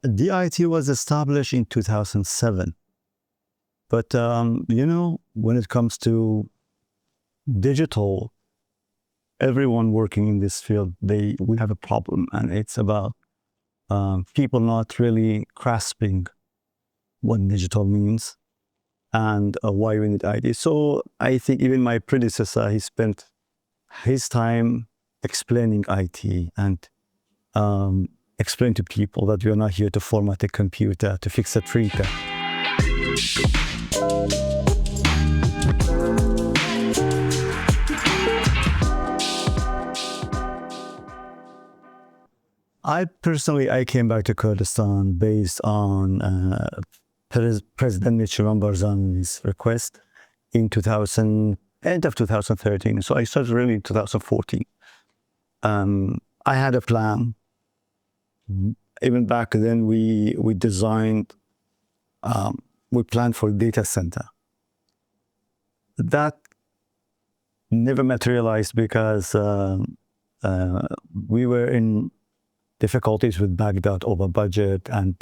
DIT was established in 2007. But, when it comes to digital, everyone working in this field, we have a problem. And it's about people not really grasping what digital means and why we need ID. So I think even my predecessor, he spent his time explaining IT and explain to people that we are not here to format a computer, to fix a printer. I came back to Kurdistan based on President Hiwa Afadi's request in end of 2013. So I started really in 2014. I had a plan. Even back then, we designed, we planned for a data center. That never materialized because we were in difficulties with Baghdad over budget, and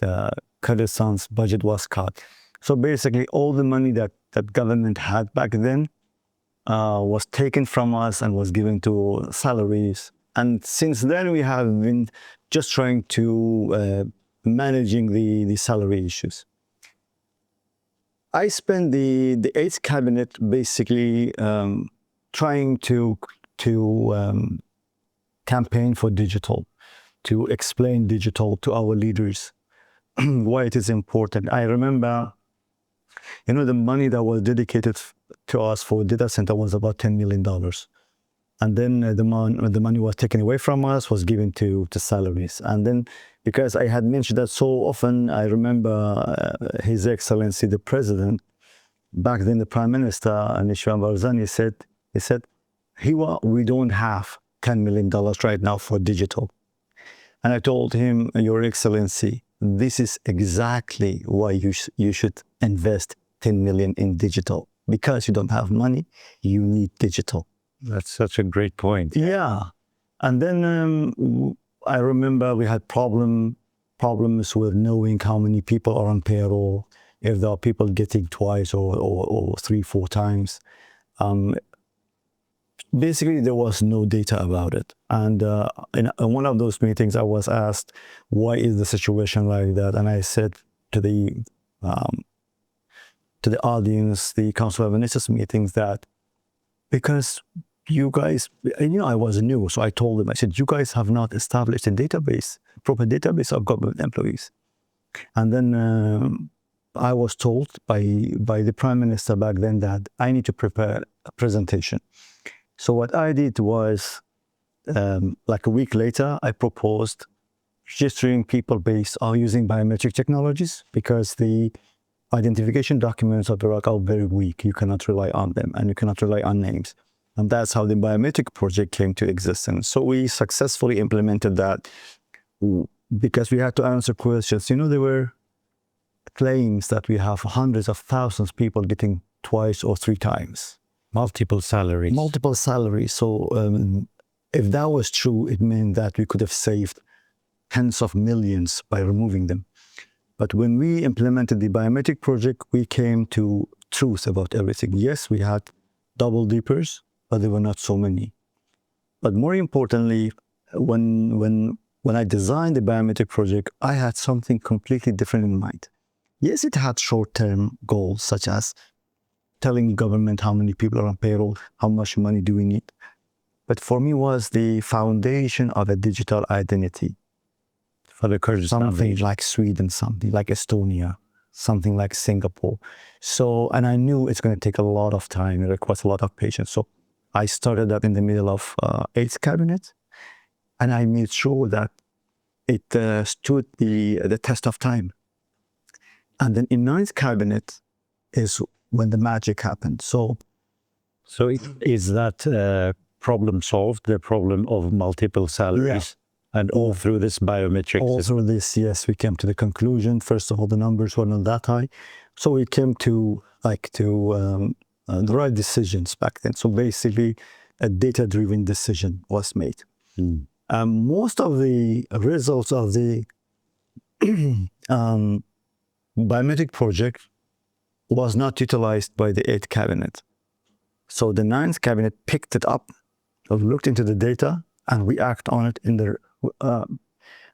Kurdistan's budget was cut. So basically, all the money that government had back then was taken from us and was given to salaries. And since then, we have been just trying to managing the salary issues. I spent the 8th cabinet basically trying to campaign for digital, to explain digital to our leaders, why it is important. I remember, the money that was dedicated to us for data center was about $10 million. And then the money was taken away from us, was given to salaries. And then, because I had mentioned that so often, I remember His Excellency, the President, back then the Prime Minister, Hiwa Afandi, he said, Hiwa, we don't have $10 million right now for digital. And I told him, Your Excellency, this is exactly why you should invest 10 million in digital. Because you don't have money, you need digital. That's such a great point. Yeah. And then I remember we had problems with knowing how many people are on payroll, if there are people getting twice or 3-4 times. Basically, there was no data about it. And in one of those meetings, I was asked, why is the situation like that? And I said to the audience, the Council of Ministers meetings, that because you guys, I was new, so I told them, I said, you guys have not established a database, proper database of government employees. And then I was told by the Prime Minister back then that I need to prepare a presentation. So what I did was, like a week later, I proposed registering people based on using biometric technologies, because the identification documents of Iraq are very weak. You cannot rely on them, and you cannot rely on names. And that's how the biometric project came to existence. So we successfully implemented that because we had to answer questions. There were claims that we have hundreds of thousands of people getting twice or 3 times. Multiple salaries. Multiple salaries. So if that was true, it meant that we could have saved tens of millions by removing them. But when we implemented the biometric project, we came to truth about everything. Yes, we had double dippers, but there were not so many. But more importantly, when I designed the biometric project, I had something completely different in mind. Yes, it had short-term goals, such as telling government how many people are on payroll, how much money do we need. But for me, was the foundation of a digital identity. For the Kurdistan something region. Like Sweden, something like Estonia, something like Singapore. So, and I knew it's going to take a lot of time. It requires a lot of patience. So I started that in the middle of 8th cabinet, and I made sure that it stood the test of time. And then in 9th cabinet is when the magic happened. So is that problem solved, the problem of multiple salaries? Yeah. And all through this biometric all through this, yes, we came to the conclusion. First of all, the numbers were not that high. So we came to the right decisions back then. So basically, a data-driven decision was made. Most of the results of the biometric project was not utilized by the 8th cabinet. So the 9th cabinet picked it up, looked into the data, and we act on it in the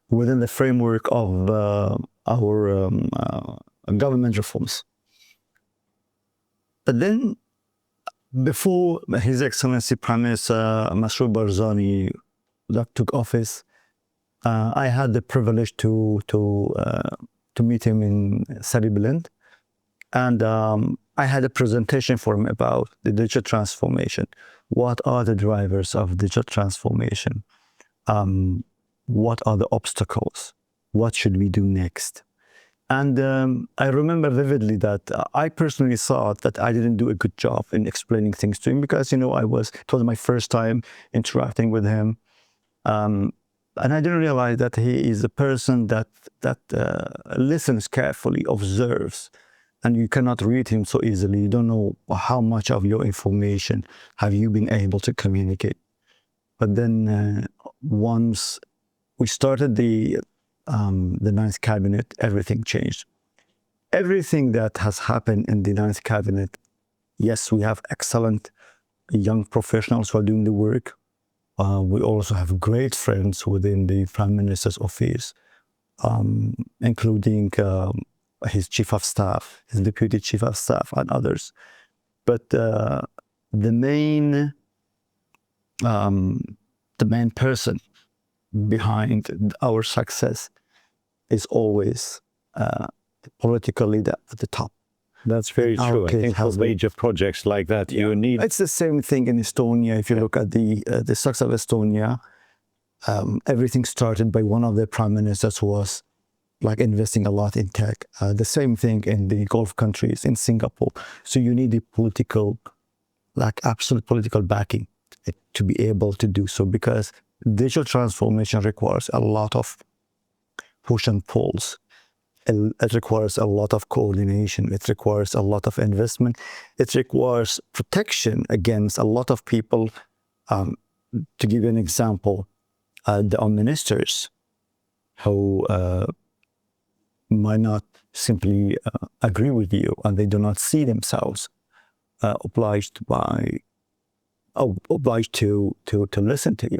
within the framework of our government reforms. But then, before His Excellency Prime Minister Masroor Barzani took office, I had the privilege to meet him in Sari Bilend, and I had a presentation for him about the digital transformation. What are the drivers of digital transformation? What are the obstacles? What should we do next? And I remember vividly that I personally thought that I didn't do a good job in explaining things to him because, it was my first time interacting with him. And I didn't realize that he is a person that listens carefully, observes, and you cannot read him so easily. You don't know how much of your information have you been able to communicate. But then once we started the 9th cabinet, everything changed. Everything that has happened in the 9th cabinet, yes, we have excellent young professionals who are doing the work. We also have great friends within the Prime Minister's office, including his chief of staff, his deputy chief of staff, and others. But the main person behind our success is always the political leader at the top. That's very true. I think for major projects like that, you need... It's the same thing in Estonia. If you look at the success of Estonia, everything started by one of the prime ministers who was investing a lot in tech. The same thing in the Gulf countries, in Singapore. So you need the political, absolute political backing to be able to do so, because digital transformation requires a lot of push and pulls. It requires a lot of coordination. It requires a lot of investment. It requires protection against a lot of people. To give you an example, there are ministers who might not simply agree with you, and they do not see themselves obliged to listen to you.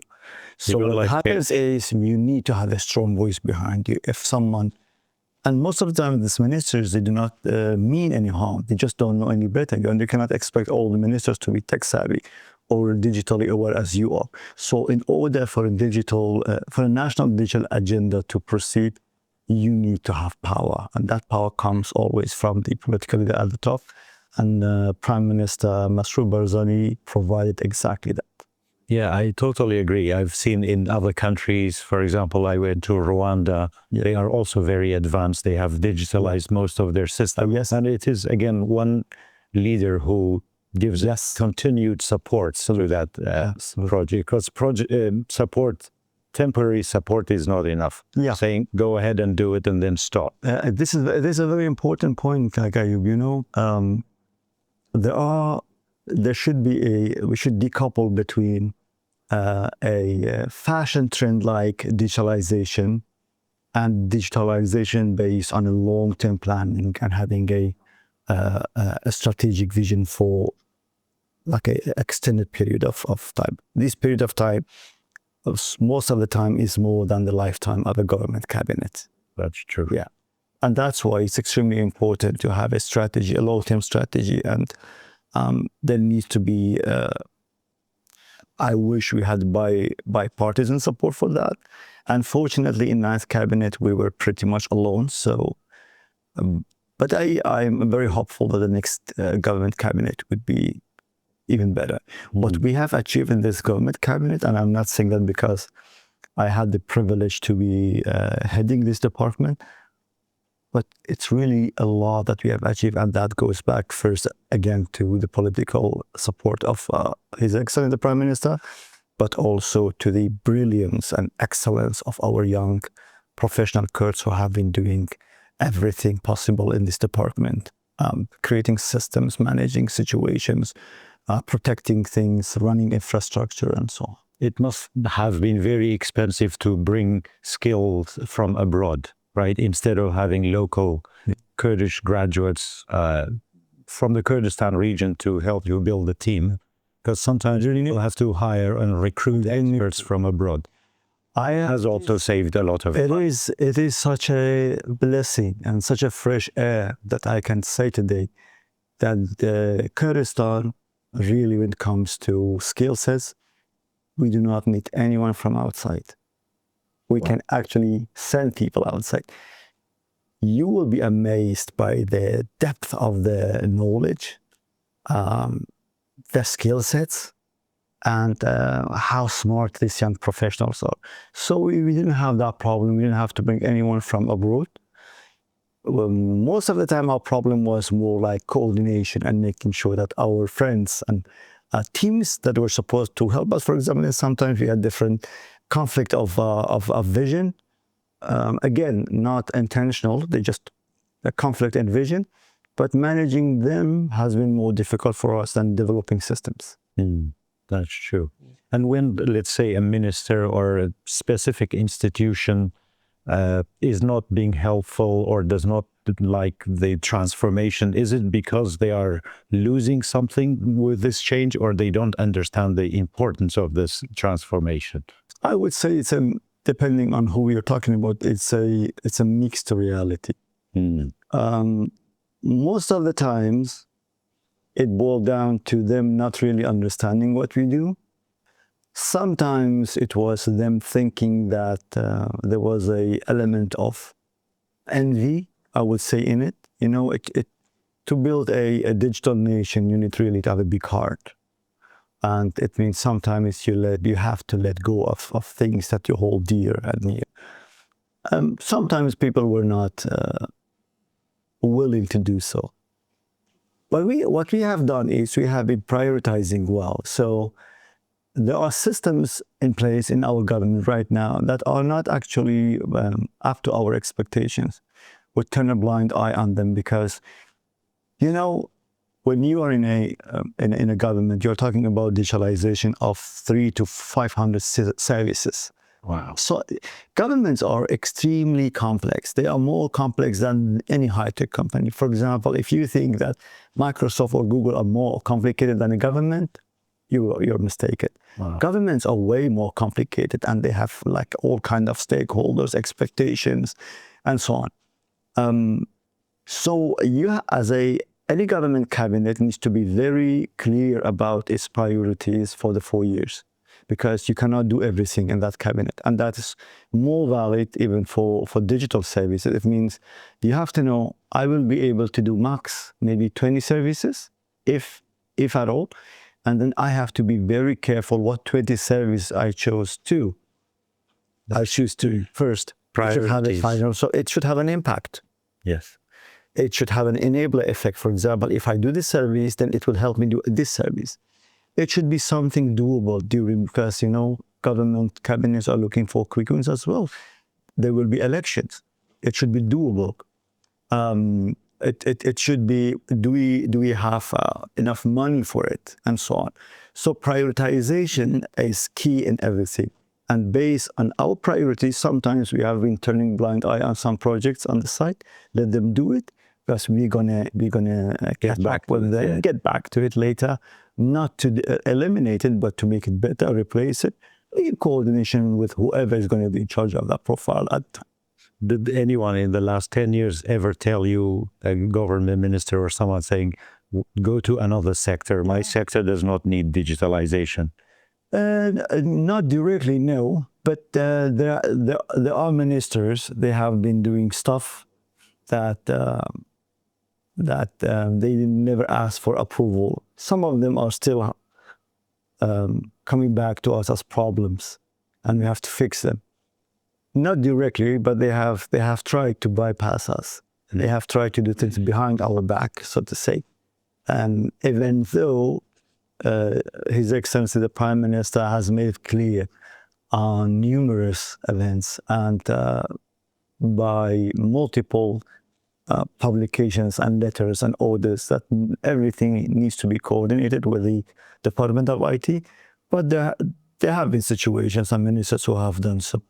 So what happens is you need to have a strong voice behind you. If someone, and most of the time these ministers, they do not mean any harm. They just don't know any better. And you cannot expect all the ministers to be tech savvy or digitally aware as you are. So in order for a national digital agenda to proceed, you need to have power. And that power comes always from the political leader at the top. And Prime Minister Masroor Barzani provided exactly that. Yeah, I totally agree. I've seen in other countries, for example, I went to Rwanda. Yeah. They are also very advanced. They have digitalized most of their systems. Yes. And it is, again, one leader who gives continued support through that project. Because temporary support is not enough. Yeah. Saying, go ahead and do it and then stop. This is a very important point, Ayub. We should decouple between a fashion trend like digitalization and digitalization based on a long-term planning and having a strategic vision for an extended period of time. This period of time, most of the time, is more than the lifetime of a government cabinet. That's true. Yeah. And that's why it's extremely important to have a strategy, a long-term strategy. And there needs to be, I wish we had bipartisan support for that. Unfortunately, in 9th cabinet, we were pretty much alone. So, but I'm very hopeful that the next government cabinet would be even better. What we have achieved in this government cabinet, and I'm not saying that because I had the privilege to be heading this department, but it's really a lot that we have achieved, and that goes back first again to the political support of His Excellency the Prime Minister, but also to the brilliance and excellence of our young professional Kurds who have been doing everything possible in this department, creating systems, managing situations, protecting things, running infrastructure, and so on. It must have been very expensive to bring skills from abroad, right? Instead of having local Kurdish graduates from the Kurdistan region to help you build a team, because sometimes you'll have to hire and recruit experts from abroad. Has also saved a lot of it is such a blessing and such a fresh air that I can say today that Kurdistan really, when it comes to skill sets, we do not need anyone from outside. We can actually send people outside. You will be amazed by the depth of the knowledge, the skill sets, and how smart these young professionals are. So we didn't have that problem. We didn't have to bring anyone from abroad. Well, most of the time, our problem was more like coordination and making sure that our friends and teams that were supposed to help us, for example, sometimes we had different conflict of vision. Again, not intentional, they just a conflict in vision, but managing them has been more difficult for us than developing systems. That's true. And when, let's say, a minister or a specific institution is not being helpful or does not like the transformation, is it because they are losing something with this change, or they don't understand the importance of this transformation? I would say it's depending on who you're talking about, it's a mixed reality. Most of the times, it boiled down to them not really understanding what we do. Sometimes it was them thinking that there was an element of envy, I would say, in it. You know, to build a digital nation, you need really to have a big heart. And it means sometimes you have to let go of things that you hold dear and near. Sometimes people were not willing to do so. But what we have done is we have been prioritizing well. So there are systems in place in our government right now that are not actually up to our expectations. We turn a blind eye on them because, you know, when you are in a government, you're talking about digitalization of 300 to 500 services. Wow. So governments are extremely complex. They are more complex than any high-tech company. For example, if you think that Microsoft or Google are more complicated than a government, you're mistaken. Wow. Governments are way more complicated, and they have like all kind of stakeholders, expectations, and so on. So you, as any government cabinet, needs to be very clear about its priorities for the 4 years, because you cannot do everything in that cabinet. And that is more valid even for digital services. It means you have to know, I will be able to do max maybe 20 services, if at all. And then I have to be very careful what 20 services I choose to first. Priorities. So it should have an impact. Yes. It should have an enabler effect. For example, if I do this service, then it will help me do this service. It should be something doable because, you know, government cabinets are looking for quick wins as well. There will be elections. It should be doable. It should be, do we have enough money for it, and so on. So prioritization is key in everything. And based on our priorities, sometimes we have been turning blind eye on some projects on the side. Let them do it, because we're gonna get back with them, get back to it later, not to eliminate it, but to make it better, replace it, in coordination with whoever is going to be in charge of that profile at the time. Did anyone in the last 10 years ever tell you, a government minister or someone saying, go to another sector, my sector does not need digitalization? Not directly, no. But there are ministers, they have been doing stuff that they never asked for approval. Some of them are still coming back to us as problems, and we have to fix them. Not directly, but they have tried to bypass us. Mm-hmm. They have tried to do things behind our back, so to say. And even though His Excellency the Prime Minister has made it clear on numerous events and by multiple publications and letters and orders that everything needs to be coordinated with the Department of IT, but there have been situations and ministers who have done so.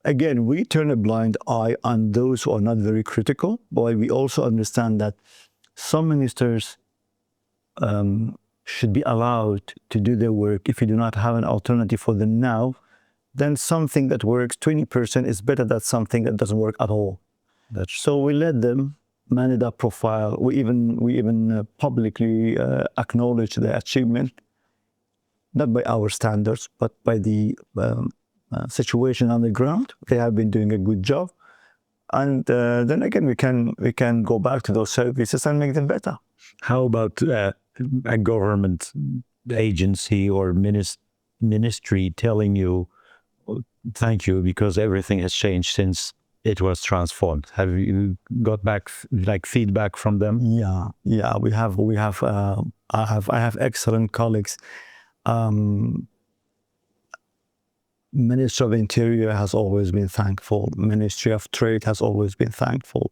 again, we turn a blind eye on those who are not very critical, but we also understand that some ministers should be allowed to do their work. If you do not have an alternative for them now, then something that works 20% is better than something that doesn't work at all. So we let them manage that profile. We even publicly acknowledge their achievement, not by our standards, but by the situation on the ground. They have been doing a good job, and then again we can go back to those services and make them better. How about a government agency or ministry telling you, thank you, because everything has changed since it was transformed? Have you got back like feedback from them? Yeah. We have. I have excellent colleagues. Ministry of Interior has always been thankful. Ministry of Trade has always been thankful.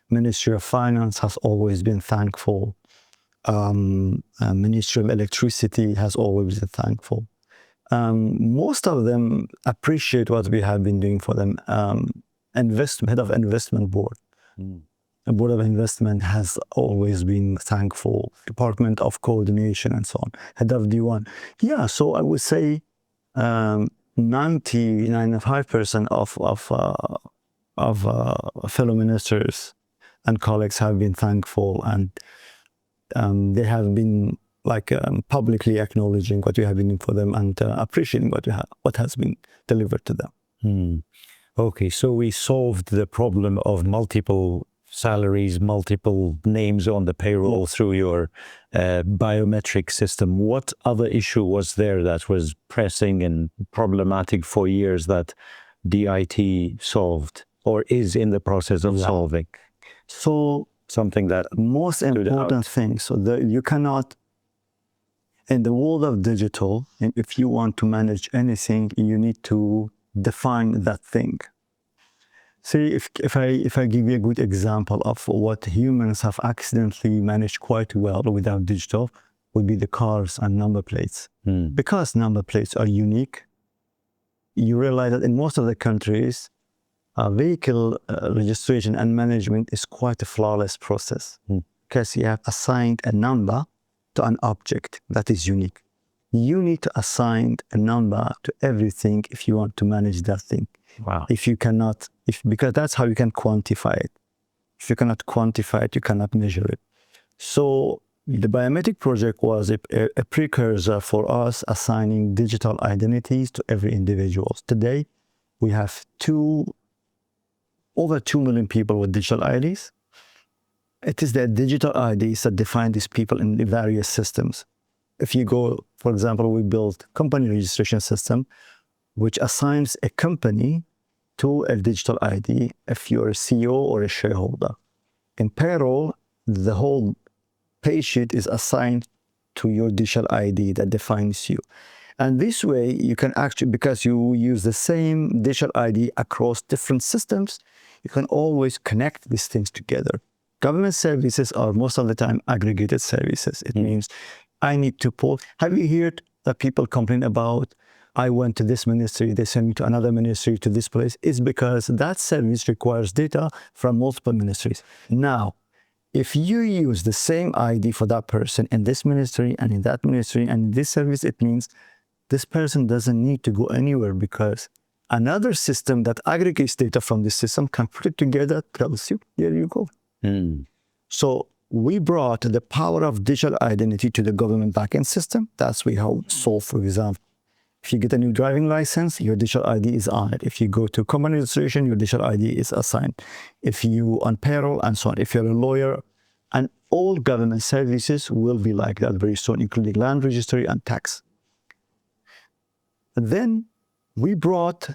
Ministry of Finance has always been thankful. Ministry of Electricity has always been thankful. Most of them appreciate what we have been doing for them. Head of Investment Board. The Board of Investment has always been thankful. Department of Coordination and so on. Head of D1. Yeah, so I would say 95% of fellow ministers and colleagues have been thankful, and they have been like publicly acknowledging what we have been doing for them and appreciating what has been delivered to them. Okay, so we solved the problem of multiple salaries, multiple names on the payroll through your biometric system. What other issue was there that was pressing and problematic for years that DIT solved or is in the process of solving? So something that most important thing, so that you cannot, in the world of digital, and if you want to manage anything, you need to define that thing. See, if I give you a good example of what humans have accidentally managed quite well without digital, would be the cars and number plates. Because number plates are unique, you realize that in most of the countries, vehicle registration and management is quite a flawless process, because you have assigned a number to an object that is unique. You need to assign a number to everything if you want to manage that thing. Wow. If you cannot, because that's how you can quantify it. If you cannot quantify it, you cannot measure it. So the biometric project was a precursor for us assigning digital identities to every individual. Today, we have over 2 million people with digital IDs. It is their digital IDs that define these people in the various systems. If you go, for example, we built a company registration system, which assigns a company to a digital ID if you're a CEO or a shareholder. In payroll, the whole pay sheet is assigned to your digital ID that defines you. And this way, you can actually, because you use the same digital ID across different systems, you can always connect these things together. Government services are most of the time aggregated services. It means I need to pull. Have you heard that people complain about, I went to this ministry, they send me to another ministry, to this place? It's because that service requires data from multiple ministries. Now, if you use the same ID for that person in this ministry and in that ministry and in this service, it means this person doesn't need to go anywhere, because another system that aggregates data from this system can put it together, tells you, there you go. So we brought the power of digital identity to the government backend system. That's how we solve, for example, if you get a new driving license, your digital ID is on it. If you go to company registration, your digital ID is assigned. If you on payroll and so on, if you're a lawyer, and all government services will be like that very soon, including land registry and tax. And then we brought,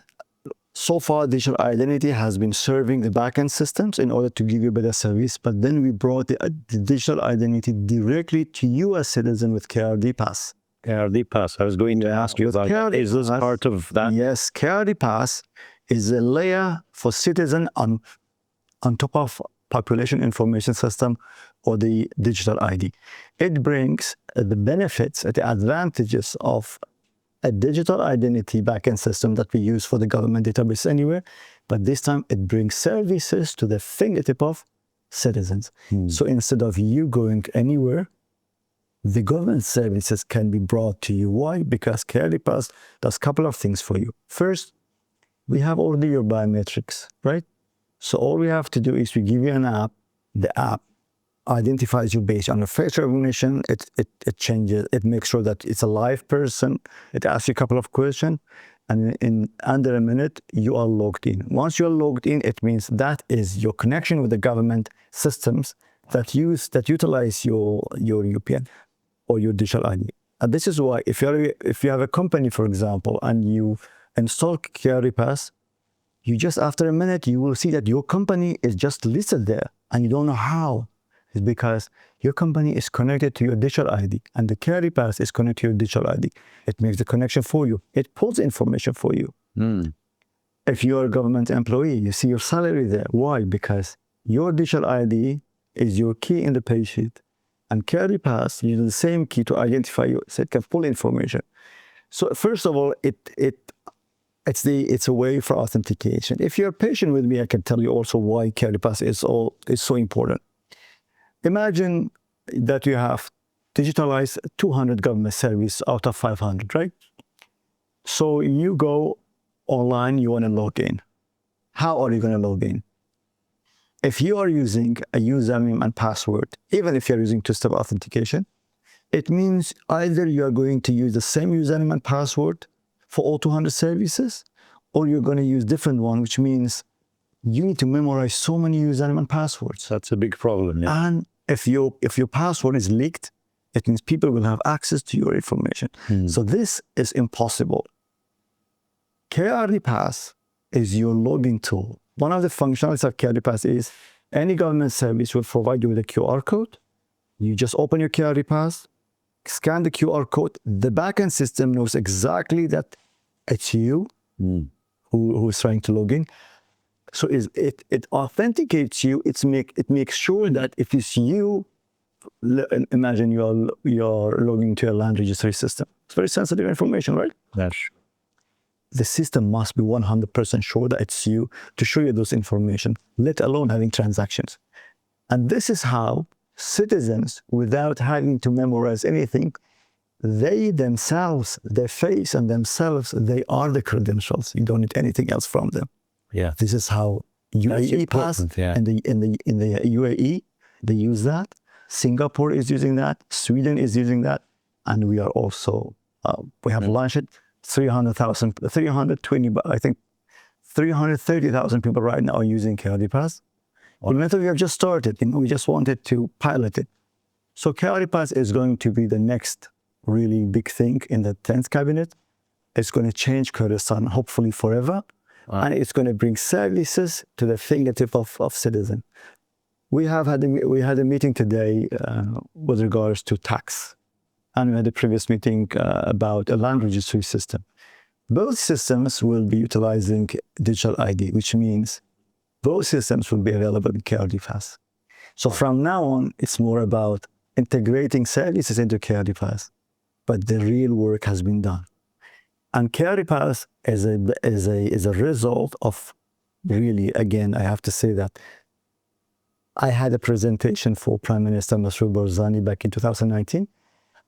so far digital identity has been serving the backend systems in order to give you better service, but then we brought the digital identity directly to you as citizen with KRDPass. KRDPass. I was going to ask you about, is this part of that? Yes, KRDPass is a layer for citizen on top of population information system or the digital ID. It brings the benefits, the advantages of a digital identity backend system that we use for the government database anywhere, but this time it brings services to the fingertip of citizens. So instead of you going anywhere, the government services can be brought to you. Why? Because KRDPass does a couple of things for you. First, we have already your biometrics, right? So all we have to do is we give you an app. The app identifies you based on your face recognition. It changes, it makes sure that it's a live person. It asks you a couple of questions, and in under a minute, you are logged in. Once you're logged in, it means that is your connection with the government systems that utilize your UPN or your digital ID. And this is why if you have a company, for example, and you install KRDPass, you just after a minute, you will see that your company is just listed there and you don't know how. It's because your company is connected to your digital ID and the KRDPass is connected to your digital ID. It makes the connection for you. It pulls information for you. If you're a government employee, you see your salary there. Why? Because your digital ID is your key in the pay sheet. And KRDPass uses the same key to identify you, so it can pull information. So first of all, it's a way for authentication. If you're patient with me, I can tell you also why KRDPass is so important. Imagine that you have digitalized 200 government services out of 500, right? So you go online, you want to log in. How are you going to log in? If you are using a username and password, even if you're using two-step authentication, it means either you are going to use the same username and password for all 200 services, or you're going to use different one, which means you need to memorize so many username and passwords. That's a big problem. Yeah. And if your password is leaked, it means people will have access to your information. So this is impossible. KRDPass is your login tool. One of the functionalities of KRDPass is any government service will provide you with a QR code. You just open your KRDPass, scan the QR code. The backend system knows exactly that it's you who is trying to log in. So it authenticates you. It makes sure that if it's you, imagine you're logging to a land registry system. It's very sensitive information, right? Yes. The system must be 100% sure that it's you to show you those information, let alone having transactions. And this is how citizens, without having to memorize anything, they themselves, their face and themselves, they are the credentials. You don't need anything else from them. Yeah. This is how UAE pass in the UAE, they use that. Singapore is using that. Sweden is using that. And we are also, we have launched it. 330,000 people right now are using KRDPass. We have just started, we just wanted to pilot it. So KRDPass is going to be the next really big thing in the 10th cabinet. It's going to change Kurdistan, hopefully forever. And it's going to bring services to the fingertip of citizens. We had a meeting today with regards to tax. And we had a previous meeting about a land registry system. Both systems will be utilizing digital ID, which means both systems will be available in KRDPass. So from now on, it's more about integrating services into KRDPass, but the real work has been done. And KRDPass is a result of really, again, I have to say that I had a presentation for Prime Minister Masroor Barzani back in 2019.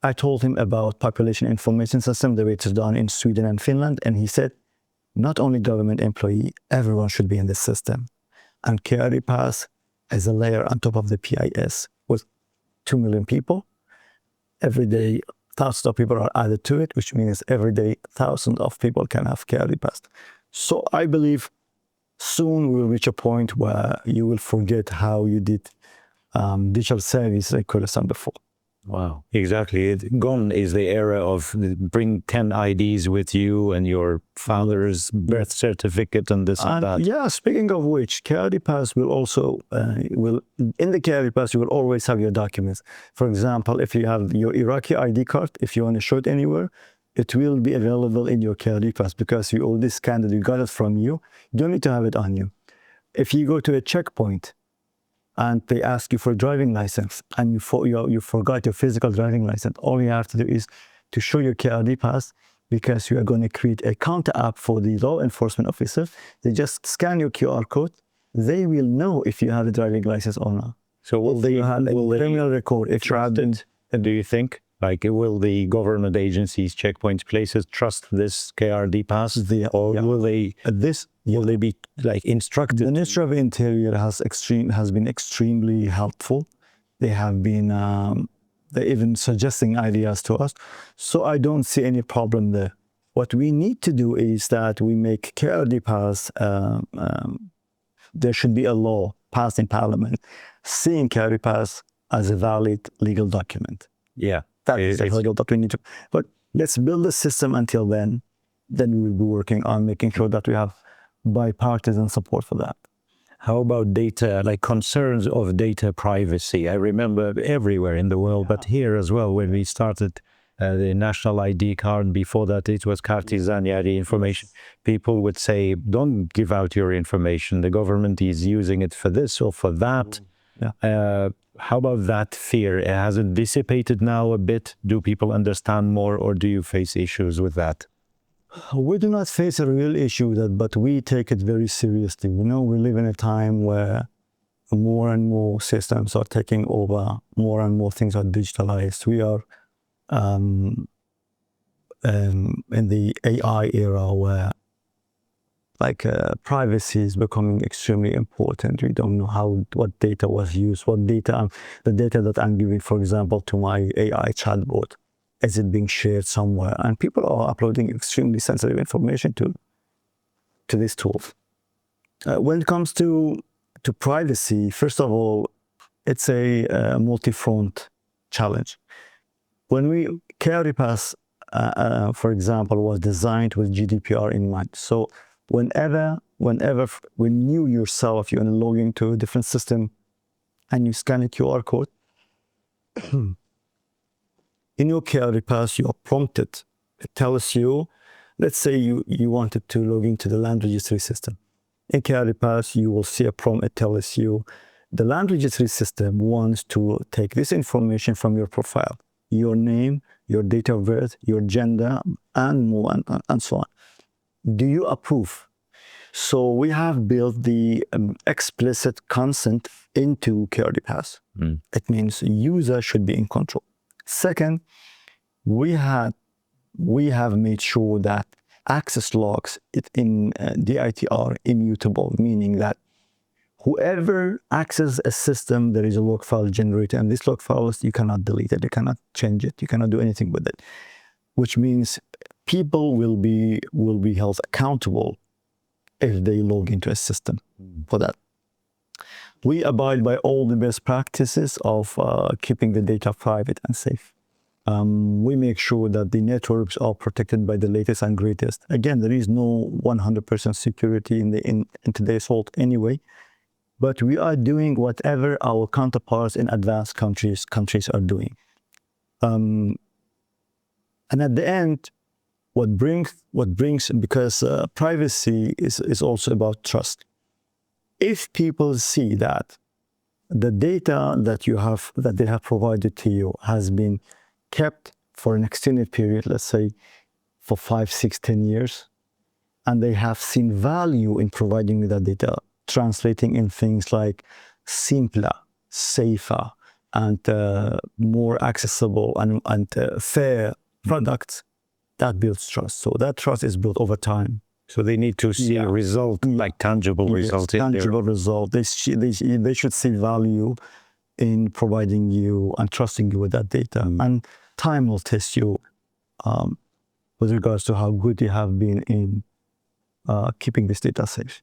I told him about population information system, the way it's done in Sweden and Finland. And he said, not only government employee, everyone should be in this system. And KRDPass is a layer on top of the PIS with 2 million people. Every day, thousands of people are added to it, which means every day, thousands of people can have KRDPass. So I believe soon we will reach a point where you will forget how you did digital service in Kurdistan before. Wow, exactly. Gone is the era of bring 10 IDs with you and your father's birth certificate and this and that. Yeah, speaking of which, KRDPass will also, in the KRDPass, you will always have your documents. For example, if you have your Iraqi ID card, if you want to show it anywhere, it will be available in your KRDPass because you already scanned it, you got it from you. You don't need to have it on you. If you go to a checkpoint, and they ask you for a driving license, and you forgot your physical driving license, all you have to do is to show your KRDPass, because you are going to create a counter app for the law enforcement officers. They just scan your QR code. They will know if you have a driving license or not. So will If you have a criminal record, if you have been, do you think? Like, will the government agencies, checkpoints, places trust this KRDPass? Or will they will they be like instructed? The Ministry of Interior has been extremely helpful. They have been they're even suggesting ideas to us. So I don't see any problem there. What we need to do is that we make KRDPass. There should be a law passed in Parliament, seeing KRDPass as a valid legal document. Yeah. That is the hurdle that we need to. But let's build the system until then. Then we will be working on making sure that we have bipartisan support for that. How about data, like concerns of data privacy? I remember everywhere in the world, but here as well, when we started the national ID card, before that it was Kartizanyari information, people would say, don't give out your information. The government is using it for this or for that. How about that fear? Has it dissipated now a bit? Do people understand more, or do you face issues with that? We do not face a real issue with that, but we take it very seriously. You know, we live in a time where more and more systems are taking over, more and more things are digitalized. We are in the AI era where privacy is becoming extremely important. We don't know what data was used, the data that I'm giving, for example, to my AI chatbot, is it being shared somewhere? And people are uploading extremely sensitive information to this tool. When it comes to privacy, first of all, it's a multi-front challenge. When KRDPass, for example, was designed with GDPR in mind. So whenever when you yourself, you're logging to a different system and you scan a QR code, in your KRDPass, you are prompted. It tells you, let's say you wanted to log into the land registry system. In KRDPass, you will see a prompt. It tells you the land registry system wants to take this information from your profile, your name, your date of birth, your gender, and more, and so on. Do you approve? So we have built the explicit consent into KRDPass. It means user should be in control. Second, we have made sure that access logs in DIT are immutable, meaning that whoever accesses a system, there is a log file generated, and this log files, you cannot delete it, you cannot change it, you cannot do anything with it, which means people will be held accountable if they log into a system for that. We abide by all the best practices of keeping the data private and safe. We make sure that the networks are protected by the latest and greatest. Again, there is no 100% security in today's world anyway, but we are doing whatever our counterparts in advanced countries are doing. And at the end, what brings because privacy is also about trust. If people see that the data that they have provided to you has been kept for an extended period, let's say for 5, 6, 10 years, and they have seen value in providing that data, translating in things like simpler, safer, and more accessible and fair products, that builds trust. So that trust is built over time. So they need to see a result, like tangible result. Tangible result. They should see value in providing you and trusting you with that data. And time will test you with regards to how good you have been in keeping this data safe.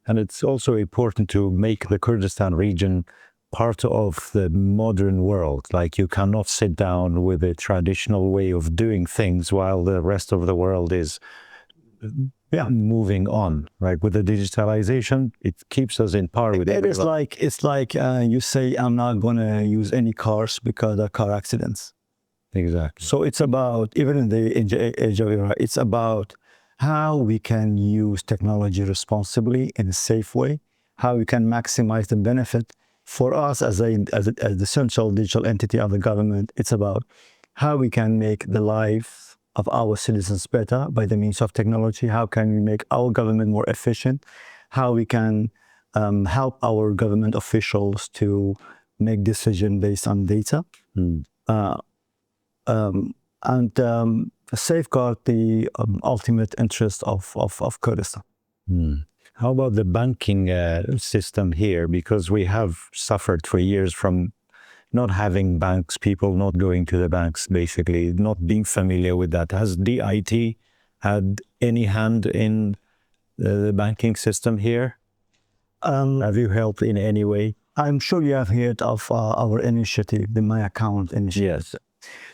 And it's also important to make the Kurdistan region part of the modern world. Like, you cannot sit down with a traditional way of doing things while the rest of the world is moving on, right? With the digitalization, it keeps us in par with it. It's like you say, I'm not going to use any cars because of car accidents. Exactly. So it's about, even in the age of era, it's about how we can use technology responsibly in a safe way, how we can maximize the benefit for us as the central digital entity of the government. It's about how we can make the life of our citizens better by the means of technology. How can we make our government more efficient? How we can help our government officials to make decisions based on data, and safeguard the ultimate interest of Kurdistan. How about the banking system here? Because we have suffered for years from not having banks, people not going to the banks, basically, not being familiar with that. Has DIT had any hand in the banking system here? Have you helped in any way? I'm sure you have heard of our initiative, the MyAccount initiative. Yes.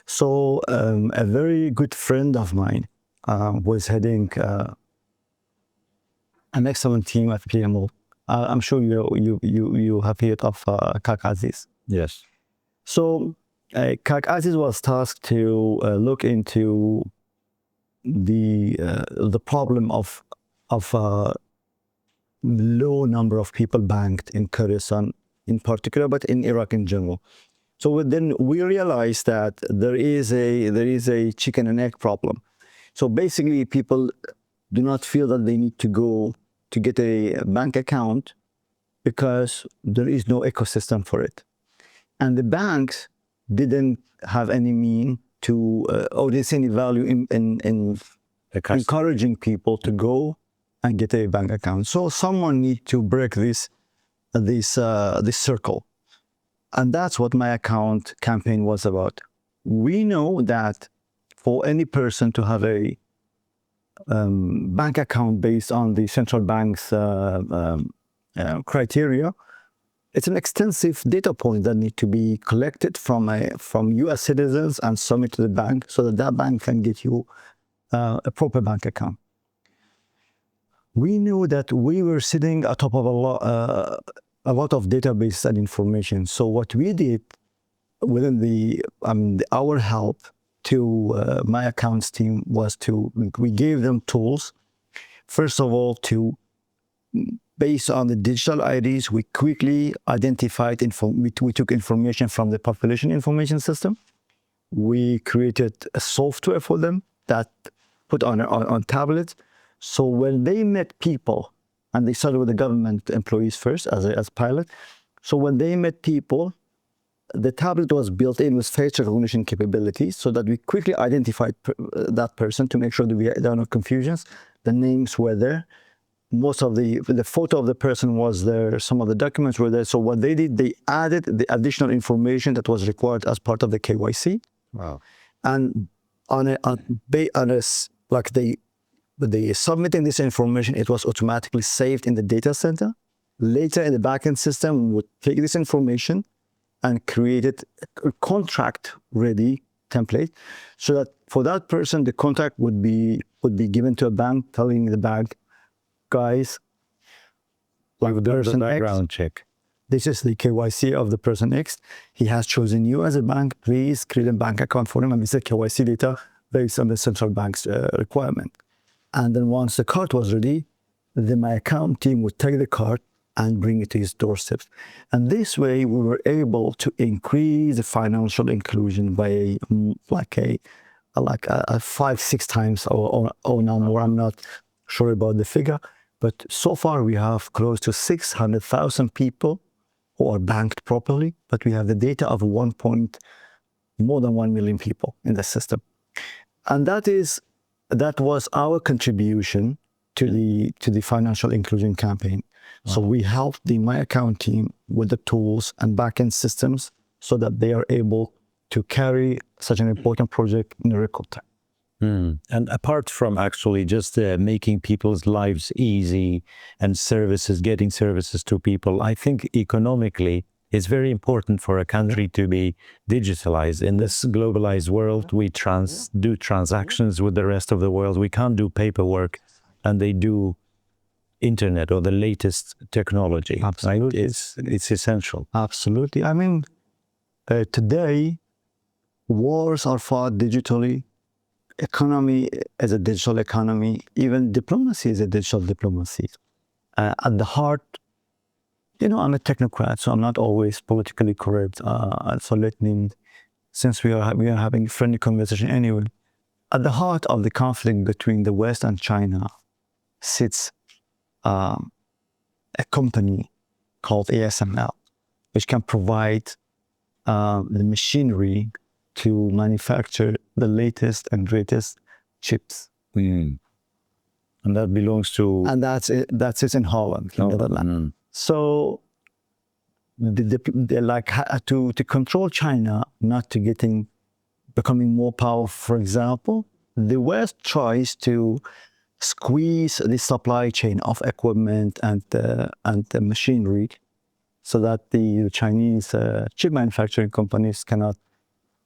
So a very good friend of mine was heading an excellent team at PMO. I'm sure you have heard of Kak Aziz. Yes. So Kak Aziz was tasked to look into the problem of low number of people banked in Kurdistan in particular, but in Iraq in general. So then we realized that there is a chicken and egg problem. So basically, people do not feel that they need to go to get a bank account because there is no ecosystem for it. And the banks didn't have any mean to, or didn't see any value in encouraging people to go and get a bank account. So someone needs to break this circle. And that's what my account campaign was about. We know that for any person to have a bank account based on the central bank's criteria, it's an extensive data point that need to be collected from U.S. citizens and submit to the bank so that that bank can get you a proper bank account. We knew that we were sitting atop of a lot of database and information. So what we did within our help to my accounts team was we gave them tools. First of all, based on the digital IDs, we quickly identified, we took information from the population information system. We created a software for them that put on tablets. So when they met people, and they started with the government employees first as pilot. So when they met people, the tablet was built in with face recognition capabilities so that we quickly identified that person to make sure that there are no confusions. The names were there. Most of the photo of the person was there. Some of the documents were there. So what they did, they added the additional information that was required as part of the KYC. Wow. And they submitting this information, it was automatically saved in the data center. Later in the backend system, we would take this information and created a contract-ready template, so that for that person, the contract would be given to a bank, telling the bank, guys, like the person background check. This is the KYC of the person X. He has chosen you as a bank. Please create a bank account for him, and this is KYC data based on the central bank's requirement. And then once the card was ready, my account team would take the card and bring it to his doorstep. And this way, we were able to increase the financial inclusion by like a 5-6 times or number. I'm not sure about the figure, but so far we have close to 600,000 people who are banked properly, but we have the data of more than 1 million people in the system. And that was our contribution to the financial inclusion campaign. Wow. So we helped the My Account team with the tools and backend systems so that they are able to carry such an important project in a record time. And apart from actually just making people's lives easy and getting services to people, I think economically it's very important for a country to be digitalized. In this globalized world, we do transactions with the rest of the world. We can't do paperwork, and they do internet or the latest technology. Absolutely. Right? It's essential. Absolutely. I mean, today, wars are fought digitally. Economy is a digital economy. Even diplomacy is a digital diplomacy. At the heart, I'm a technocrat, so I'm not always politically correct. So since we are having a friendly conversation anyway, at the heart of the conflict between the West and China sits a company called ASML, which can provide the machinery to manufacture the latest and greatest chips. And that belongs to... And that's it in Holland, in Netherlands. So to control China, not to becoming more powerful, for example, the West tries to squeeze the supply chain of equipment and the machinery so that the Chinese chip manufacturing companies cannot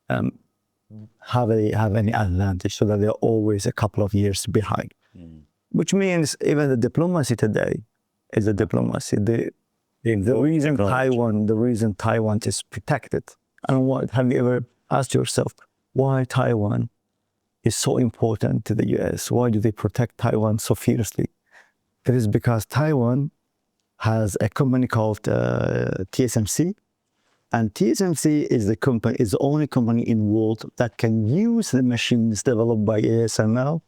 have any advantage, so that they're always a couple of years behind. Which means even the diplomacy today is a diplomacy. The reason Taiwan is protected. Have you ever asked yourself why Taiwan is so important to the US? Why do they protect Taiwan so fiercely? It is because Taiwan has a company called TSMC, and TSMC is the only company in the world that can use the machines developed by ASML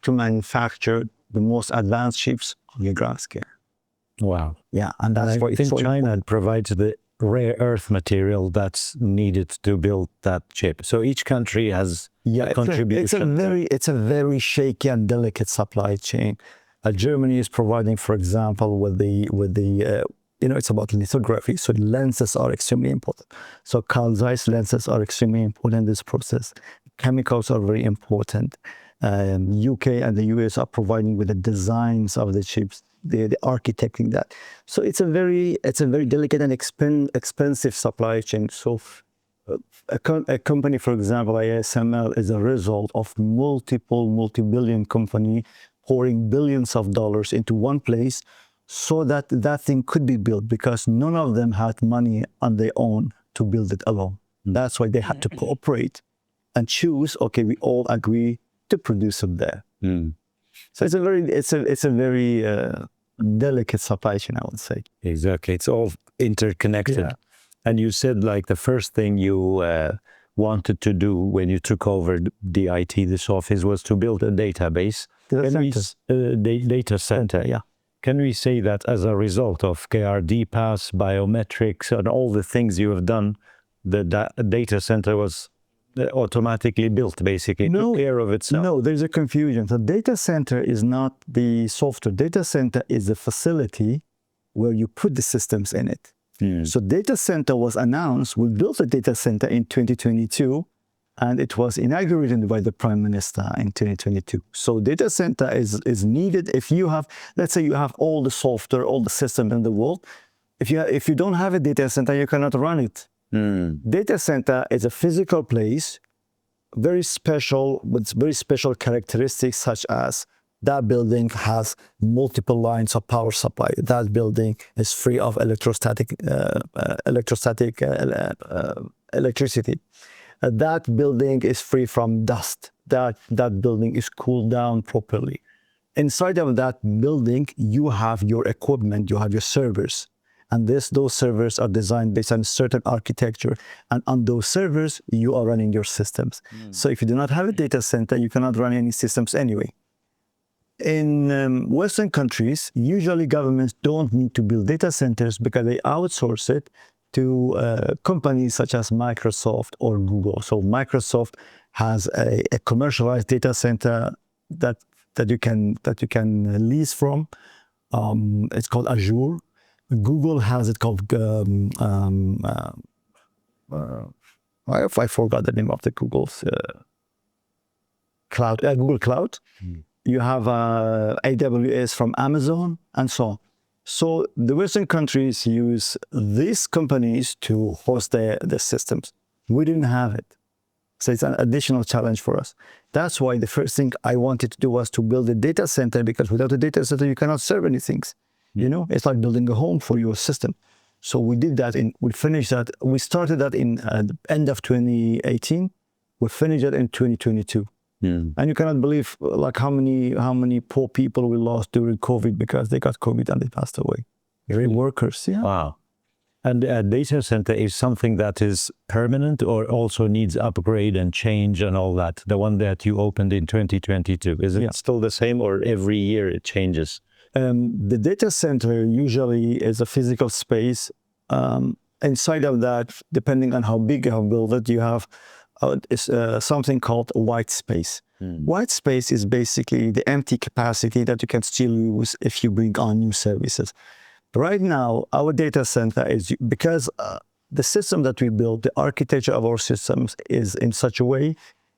to manufacture the most advanced chips on your grand scale. Wow. Yeah, and that's why I think China provides the rare earth material that's needed to build that chip. So each country has a contribution. It's a very shaky and delicate supply chain. Germany is providing, for example, with the it's about lithography. So lenses are extremely important. So Carl Zeiss lenses are extremely important in this process. Chemicals are very important. UK and the US are providing with the designs of the chips, the architecting that. So it's a very delicate and expensive supply chain. So a company, for example, ASML, is a result of multi-billion company pouring billions of dollars into one place so that thing could be built, because none of them had money on their own to build it alone. That's why they had to cooperate and choose, okay, we all agree to produce it there. So it's a very delicate supply chain, I would say. Exactly, it's all interconnected. Yeah. And you said like the first thing you wanted to do when you took over this office was to build a database. Data center. Yeah. Can we say that as a result of KRDPass, biometrics, and all the things you have done, the data center was automatically built, basically, took care of itself? No, there's a confusion. The data center is not the software. Data center is the facility where you put the systems in it. So data center was announced. We built a data center in 2022, and it was inaugurated by the Prime Minister in 2022. So data center is needed if you have, let's say you have all the software, all the systems in the world. If you don't have a data center, you cannot run it. Data center is a physical place, very special, with very special characteristics, such as that building has multiple lines of power supply. That building is free of electricity. That building is free from dust. That building is cooled down properly. Inside of that building, you have your equipment, you have your servers. And those servers are designed based on a certain architecture. And on those servers, you are running your systems. So if you do not have a data center, you cannot run any systems anyway. In Western countries, usually governments don't need to build data centers because they outsource it to companies such as Microsoft or Google. So Microsoft has a commercialized data center that you can lease from. It's called Azure. Google has it called I forgot the name of the Google's cloud. Google Cloud. You have AWS from Amazon, and so on. So the Western countries use these companies to host their systems. We didn't have it. So it's an additional challenge for us. That's why the first thing I wanted to do was to build a data center, because without a data center, you cannot serve anything. It's like building a home for your system. So we did that, we finished that. We started that in the end of 2018. We finished it in 2022. And you cannot believe like how many poor people we lost during COVID because they got COVID and they passed away. Workers, yeah. Wow. And a data center is something that is permanent or also needs upgrade and change and all that? The one that you opened in 2022, is it still the same or every year it changes? The data center usually is a physical space. Inside of that, depending on how big you have built it, you have something called white space. White space is basically the empty capacity that you can still use if you bring on new services. Right now, our data center is, because the system that we built, the architecture of our systems is in such a way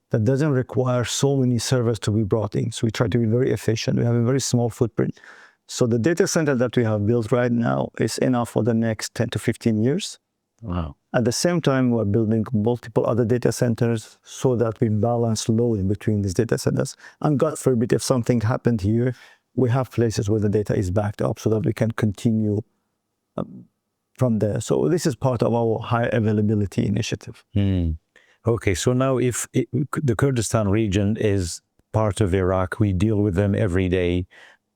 that doesn't require so many servers to be brought in. So we try to be very efficient. We have a very small footprint. So the data center that we have built right now is enough for the next 10 to 15 years. Wow. At the same time, we're building multiple other data centers so that we balance load in between these data centers. And God forbid, if something happened here, we have places where the data is backed up so that we can continue from there. So this is part of our high availability initiative. Okay, so now if the Kurdistan region is part of Iraq, we deal with them every day,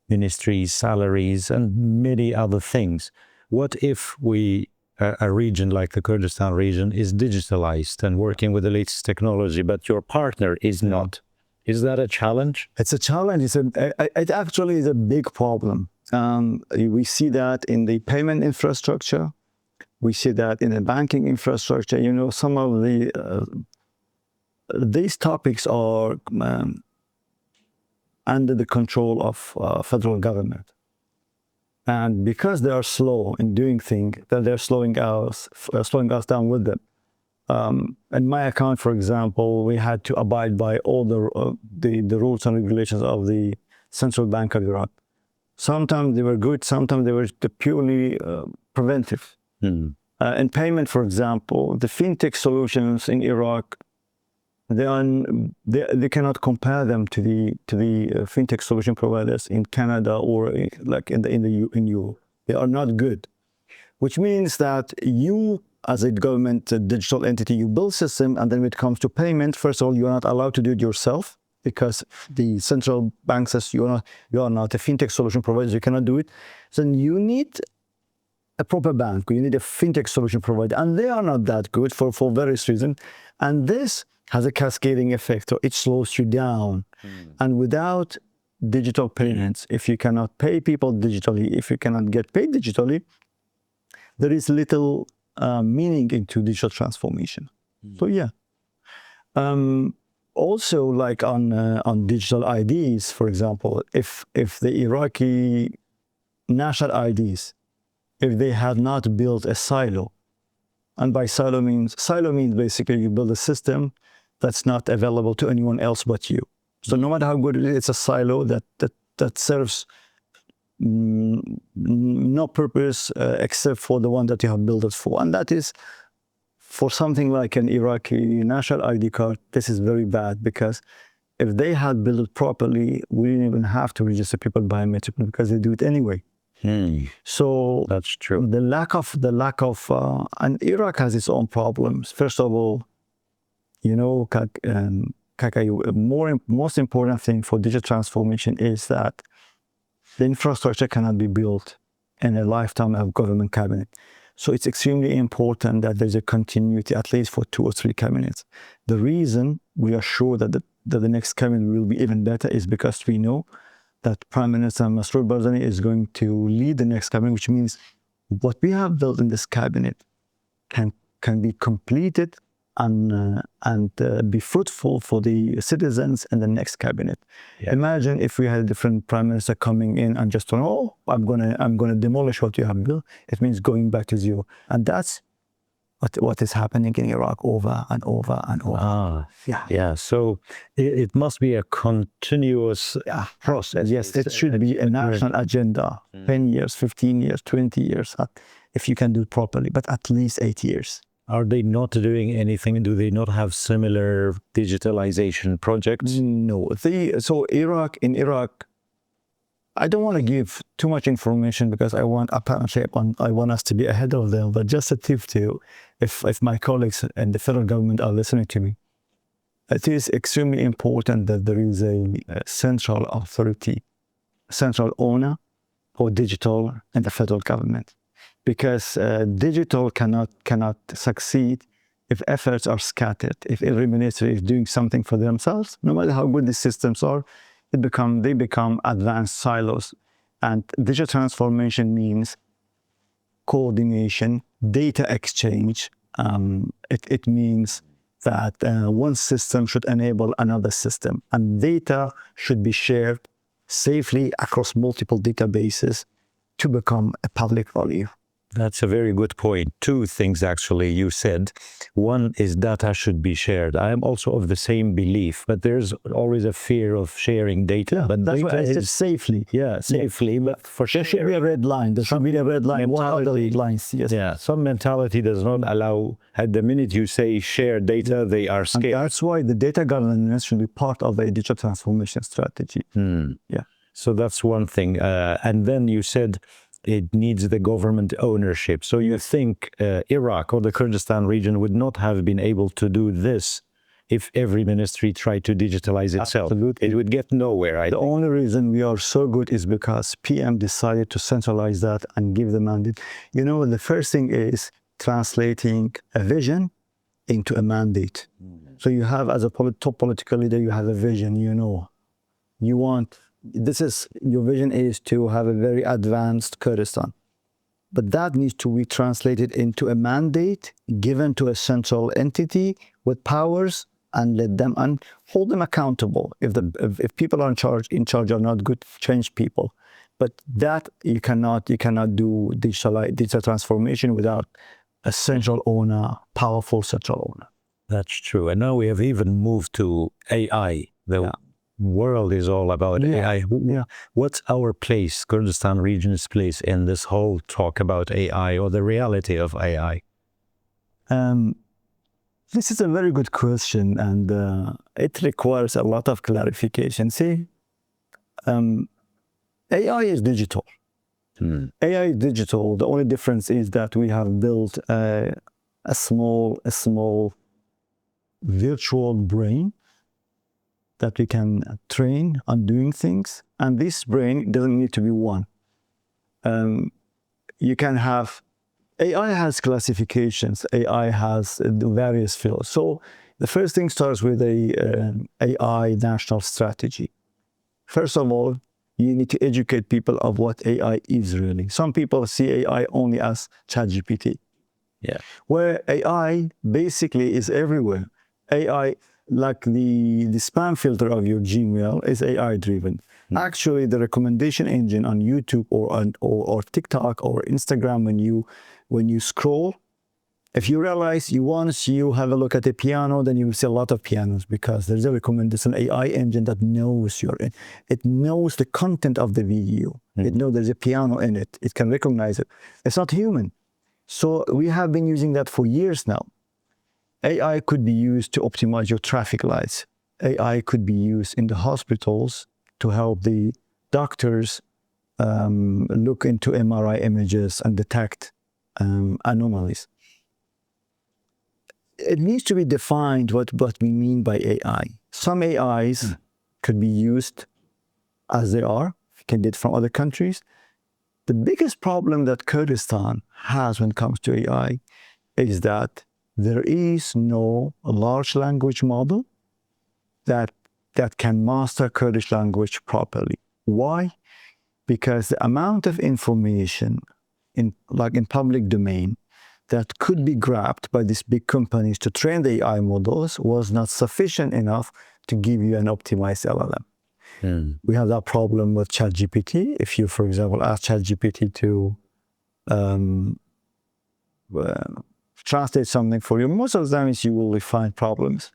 ministries, salaries, and many other things. What if a region like the Kurdistan region is digitalized and working with the latest technology, but your partner is not? Is that a challenge? It's a challenge. It actually is a big problem. We see that in the payment infrastructure. We see that in the banking infrastructure. You know, some of these topics are under the control of federal government. And because they are slow in doing things, that they're slowing us down with them. In my account, for example, we had to abide by all the rules and regulations of the Central Bank of Iraq. Sometimes they were good, sometimes they were purely preventive. In payment, for example, the fintech solutions in Iraq, they cannot compare them to the fintech solution providers in Canada or like in Europe. They are not good, which means that you, as a government digital entity, you build system, and then when it comes to payment, first of all, you are not allowed to do it yourself because the central bank says you are not a fintech solution provider, you cannot do it. So you need a proper bank, you need a fintech solution provider, and they are not that good for various reasons. And this has a cascading effect, so it slows you down. And without digital payments, if you cannot pay people digitally, if you cannot get paid digitally, there is little meaning into digital transformation. So yeah. Also, like on digital IDs, for example, if the Iraqi national IDs, if they had not built a silo, and by silo means basically you build a system that's not available to anyone else but you. So no matter how good it is, it's a silo that serves no purpose except for the one that you have built it for. And that is, for something like an Iraqi national ID card, this is very bad, because if they had built it properly, we didn't even have to register people biometrically because they do it anyway. So that's true. The lack of, and Iraq has its own problems. First of all, you know, most important thing for digital transformation is that the infrastructure cannot be built in a lifetime of government cabinet. So it's extremely important that there's a continuity, at least for 2 or 3 cabinets. The reason we are sure that the next cabinet will be even better is because we know that Prime Minister Masroor Barzani is going to lead the next cabinet, which means what we have built in this cabinet can be completed and be fruitful for the citizens in the next cabinet. Imagine if we had a different prime minister coming in and just, I'm gonna demolish what you have built. It means going back to zero, and that's what is happening in Iraq over and over and over. So it must be a continuous process. Yes, it should be a national agenda. 10 years, 15 years, 20 years, if you can do it properly, but at least 8 years. Are they not doing anything? Do they not have similar digitalization projects? No. So in Iraq, I don't want to give too much information because I want us to be ahead of them. But just a tip to, if my colleagues in the federal government are listening to me, it is extremely important that there is a central authority, central owner for digital in the federal government. because digital cannot succeed if efforts are scattered. If every ministry is doing something for themselves, no matter how good the systems are, they become advanced silos. And digital transformation means coordination, data exchange. It means that one system should enable another system, and data should be shared safely across multiple databases to become a public value. That's a very good point. Two things actually you said. One is data should be shared. I am also of the same belief, but there's always a fear of sharing data. Yeah, but that's data why I said is safely. yeah, safely, but for There should be a red line. There should be a red line. What are the red lines? Yes. yeah, some mentality does not allow. At the minute you say share data, they are And scared. that's why the data governance should be part of a digital transformation strategy. Yeah. So that's one thing. And then you said it needs the government ownership. So you think Iraq or the Kurdistan region would not have been able to do this if every ministry tried to digitalize itself? Absolutely. It would get nowhere, The only reason we are so good is because PM decided to centralize that and give the mandate. You know, the first thing is translating a vision into a mandate. So you have, as a top political leader, you have a vision, you know. Your vision is to have a very advanced Kurdistan. But that needs to be translated into a mandate given to a central entity with powers, and hold them accountable. If people are in charge are not good, change people. But that you cannot do digital transformation without a central owner, powerful central owner. That's true. And now we have even moved to AI. The world is all about AI. Yeah. What's our place, Kurdistan region's place in this whole talk about AI or the reality of AI? This is a very good question, and it requires a lot of clarification. See, AI is digital. AI is digital. The only difference is that we have built a small virtual brain that we can train on doing things. And this brain doesn't need to be one. You can have, AI has classifications. AI has various fields. So the first thing starts with a AI national strategy. First of all, you need to educate people of what AI is really. Some people see AI only as ChatGPT. Yeah. Where AI basically is everywhere. AI, like the spam filter of your Gmail, is AI driven. Actually, the recommendation engine on YouTube or TikTok or Instagram, when you scroll, if you realize once you have a look at a piano, then you will see a lot of pianos, because there's a recommendation AI engine that knows it knows the content of the video. It knows there's a piano in it. It can recognize it. It's not human. So we have been using that for years now. AI could be used to optimize your traffic lights. AI could be used in the hospitals to help the doctors look into MRI images and detect anomalies. It needs to be defined what we mean by AI. Some AIs could be used as they are, can get from other countries. The biggest problem that Kurdistan has when it comes to AI is that there is no large language model that can master Kurdish language properly. Why? Because the amount of information in public domain that could be grabbed by these big companies to train the AI models was not sufficient enough to give you an optimized LLM. We have that problem with ChatGPT. If you, for example, ask ChatGPT to translate something for you, most of the time you will find problems.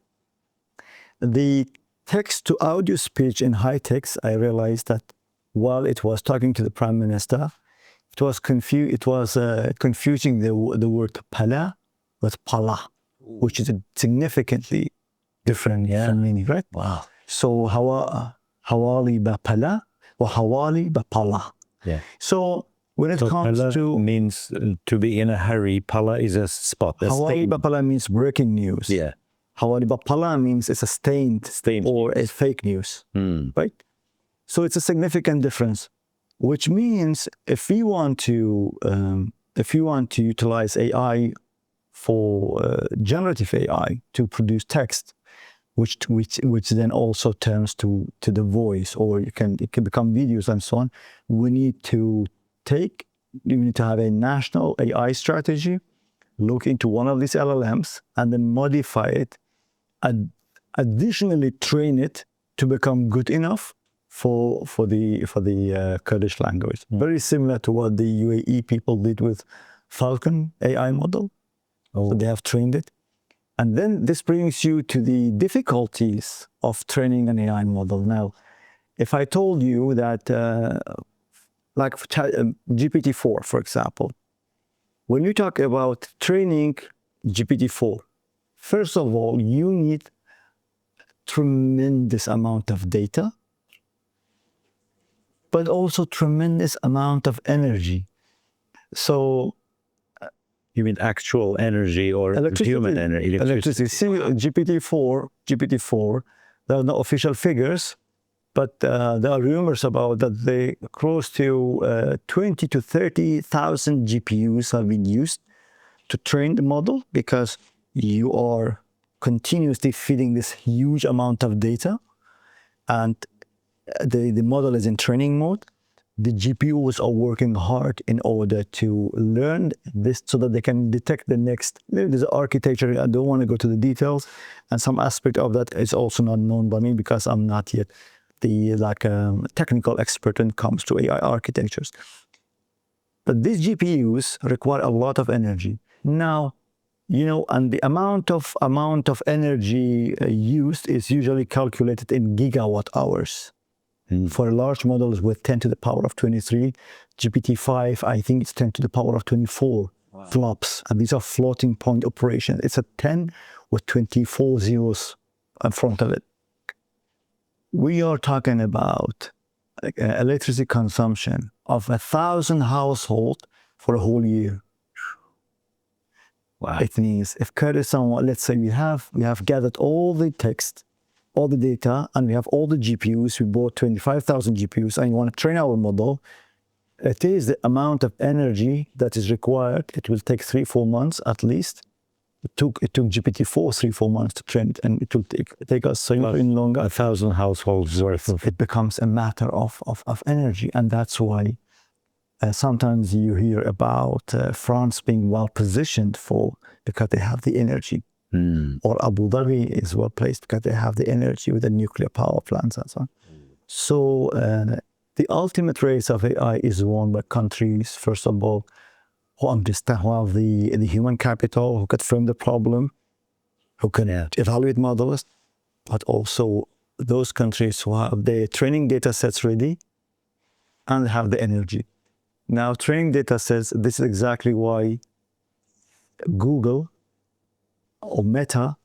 The text to audio speech in high text, I realized that while it was talking to the Prime Minister, it was confusing the word pala with pala, which is a significantly different meaning, right? Wow. So hawali ba pala or hawali ba pala. Yeah. So when it comes pala to means to be in a hurry. Pala is a spot. hawali ba pala means breaking news. Yeah. Hawali ba pala means it's a stained or a fake news, right? So it's a significant difference. Which means if we want to if you want to utilize AI for generative AI to produce text, which then also turns to the voice, or it can become videos and so on. We need to have a national AI strategy, look into one of these LLMs, and then modify it, and additionally train it to become good enough for the Kurdish language. Very similar to what the UAE people did with Falcon AI model. So they have trained it. And then this brings you to the difficulties of training an AI model. Now, if I told you that, like GPT-4, for example, when you talk about training GPT-4, first of all, you need tremendous amount of data, but also tremendous amount of energy. So, you mean actual energy or human energy? Electricity. See, GPT-4, there are no official figures, but there are rumors about that they close to 20 to 30,000 GPUs have been used to train the model, because you are continuously feeding this huge amount of data, and the model is in training mode. The GPUs are working hard in order to learn this so that they can detect the next. There's architecture. I don't want to go to the details, and some aspect of that is also not known by me because I'm not yet the technical expert when it comes to AI architectures. But these GPUs require a lot of energy. Now, and the amount of energy used is usually calculated in gigawatt hours. For large models with 10 to the power of 23, GPT-5, I think it's 10 to the power of 24 flops. And these are floating point operations. It's a 10 with 24 zeros in front of it. We are talking about electricity consumption of 1,000 households for a whole year. Wow. It means if Kurdistan, let's say we have gathered all the text, all the data, and we have all the GPUs. We bought 25,000 GPUs, and you want to train our model. It is the amount of energy that is required. It will take 3-4 months at least. It took GPT-4 3-4 months to train it, and it will take us even longer. 1,000 households worth of. It becomes a matter of energy, and that's why sometimes you hear about France being well positioned because they have the energy. Or Abu Dhabi is well placed because they have the energy with the nuclear power plants and so on. So the ultimate race of AI is won by countries, first of all, who understand, who have the human capital, who can frame the problem, who can evaluate models, but also those countries who have the training data sets ready and have the energy. Now, training data sets, this is exactly why Google or Meta,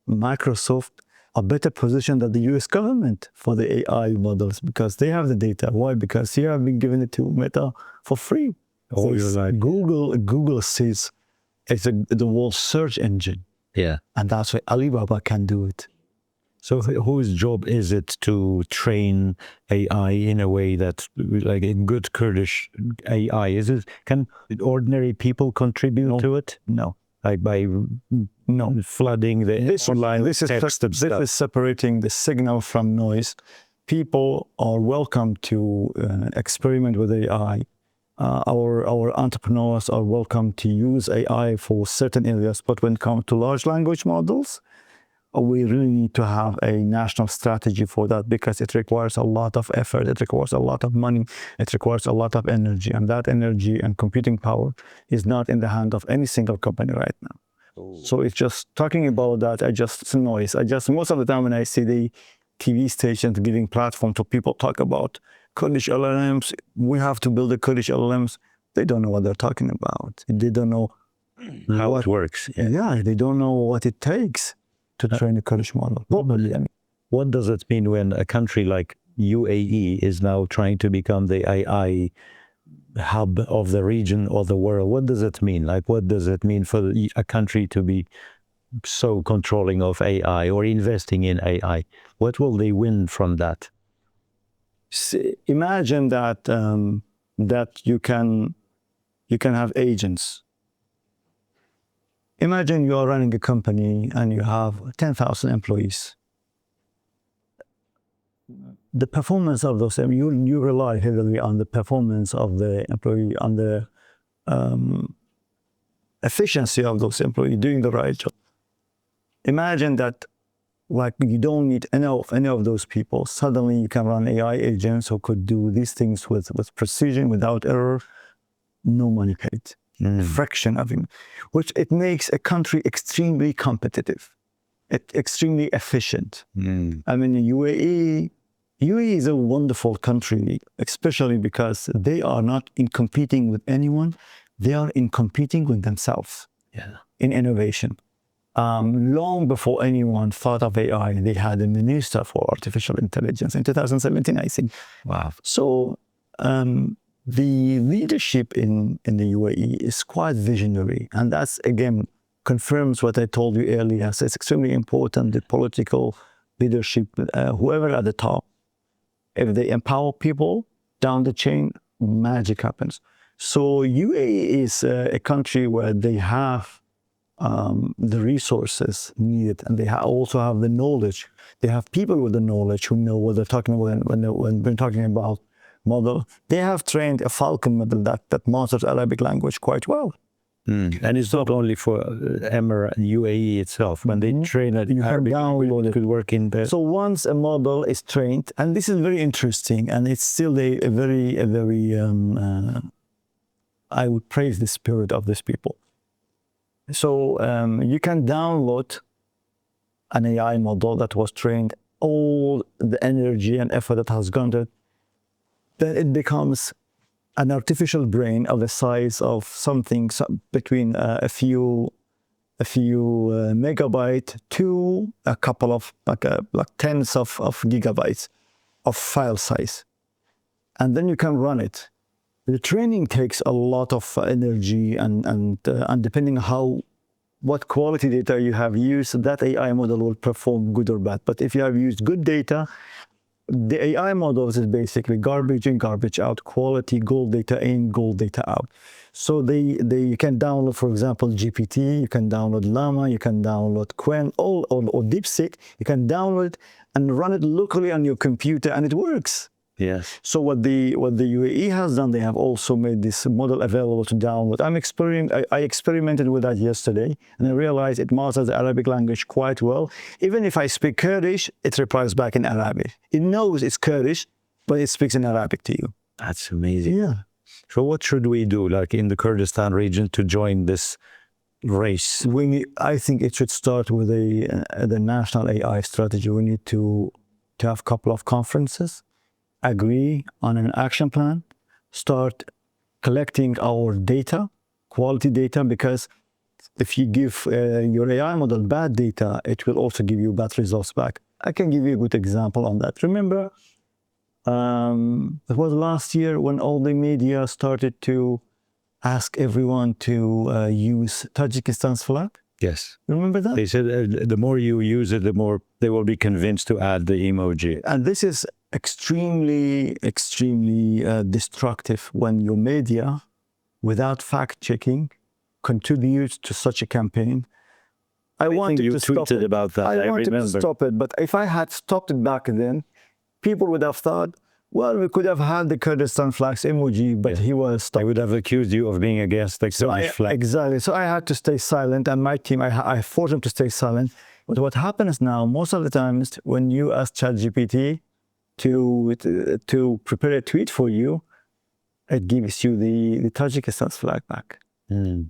Microsoft are better positioned than the US government for the AI models, because they have the data. Why? Because here I've been giving it to Meta for free. Oh, you're right. Google says it's the world's search engine. Yeah. And that's why Alibaba can do it. So whose job is it to train AI in a way that, like a good Kurdish AI, can ordinary people contribute to it? No. Like by flooding the online text and stuff. This is separating the signal from noise. People are welcome to experiment with AI. Our entrepreneurs are welcome to use AI for certain areas, but when it comes to large language models, we really need to have a national strategy for that, because it requires a lot of effort, it requires a lot of money, it requires a lot of energy, and that energy and computing power is not in the hand of any single company right now. So it's just talking about that, it's noise. Most of the time when I see the TV stations giving platform to people talk about Kurdish LLMs, we have to build the Kurdish LLMs, they don't know what they're talking about. They don't know how it works. Yeah, they don't know what it takes to train a Kurdish model. What does it mean when a country like UAE is now trying to become the AI hub of the region or the world? What does it mean? Like, what does it mean for a country to be so controlling of AI or investing in AI? What will they win from that? Imagine that you can You can have agents. Imagine you are running a company and you have 10,000 employees. The performance of those, you rely heavily on the performance of the employee, on the efficiency of those employees doing the right job. Imagine that, like, you don't need any of those people. Suddenly you can run AI agents who could do these things with precision, without error, no money paid. A fraction of it, which it makes a country extremely competitive, extremely efficient. I mean, UAE is a wonderful country, especially because they are not in competing with anyone. They are in competing with themselves in innovation. Long before anyone thought of AI, they had a minister for artificial intelligence in 2017, I think. Wow. So the leadership in the UAE is quite visionary. And that's, again, confirms what I told you earlier. So it's extremely important, the political leadership, whoever at the top, if they empower people down the chain, magic happens. So UAE is a country where they have the resources needed, and they also have the knowledge. They have people with the knowledge who know what they're talking about when we're talking about model. They have trained a Falcon model that masters Arabic language quite well. And it's not only for Emirates and UAE itself. When they train it, you can download it. Could work in there. So once a model is trained, and this is very interesting, and it's still a very I would praise the spirit of these people. So you can download an AI model that was trained, all the energy and effort that has gone to it, then it becomes an artificial brain of the size of something between a few megabyte to a couple of like tens of gigabytes of file size, and then you can run it. The training takes a lot of energy, and depending on what quality data you have used, that AI model will perform good or bad. But if you have used good data, the AI models is basically garbage in, garbage out, quality, gold data in, gold data out. So you can download, for example, GPT, you can download Llama, you can download Quen, or DeepSeek. You can download and run it locally on your computer, and it works. Yes. So what the UAE has done, they have also made this model available to download. I experimented with that yesterday, and I realized it masters the Arabic language quite well. Even if I speak Kurdish, it replies back in Arabic. It knows it's Kurdish, but it speaks in Arabic to you. That's amazing. Yeah. So what should we do, like in the Kurdistan region, to join this race? I think it should start with the national AI strategy. We need to have a couple of conferences, agree on an action plan, start collecting our data, quality data, because if you give your AI model bad data, it will also give you bad results back. I can give you a good example on that. Remember, it was last year when all the media started to ask everyone to use Tajikistan's flag? Yes. Remember that? They said the more you use it, the more they will be convinced to add the emoji. And this is extremely destructive when your media, without fact-checking, contributes to such a campaign. I wanted you to stop it. About that. I wanted to stop it, but if I had stopped it back then, people would have thought, well, we could have had the Kurdistan flags emoji, but he was stopped. I would have accused you of being against the Kurdish flag. Exactly. So I had to stay silent, and my team, I forced them to stay silent. But what happens now, most of the times, when you ask ChatGPT to prepare a tweet for you, it gives you the Tajikistan's flag back.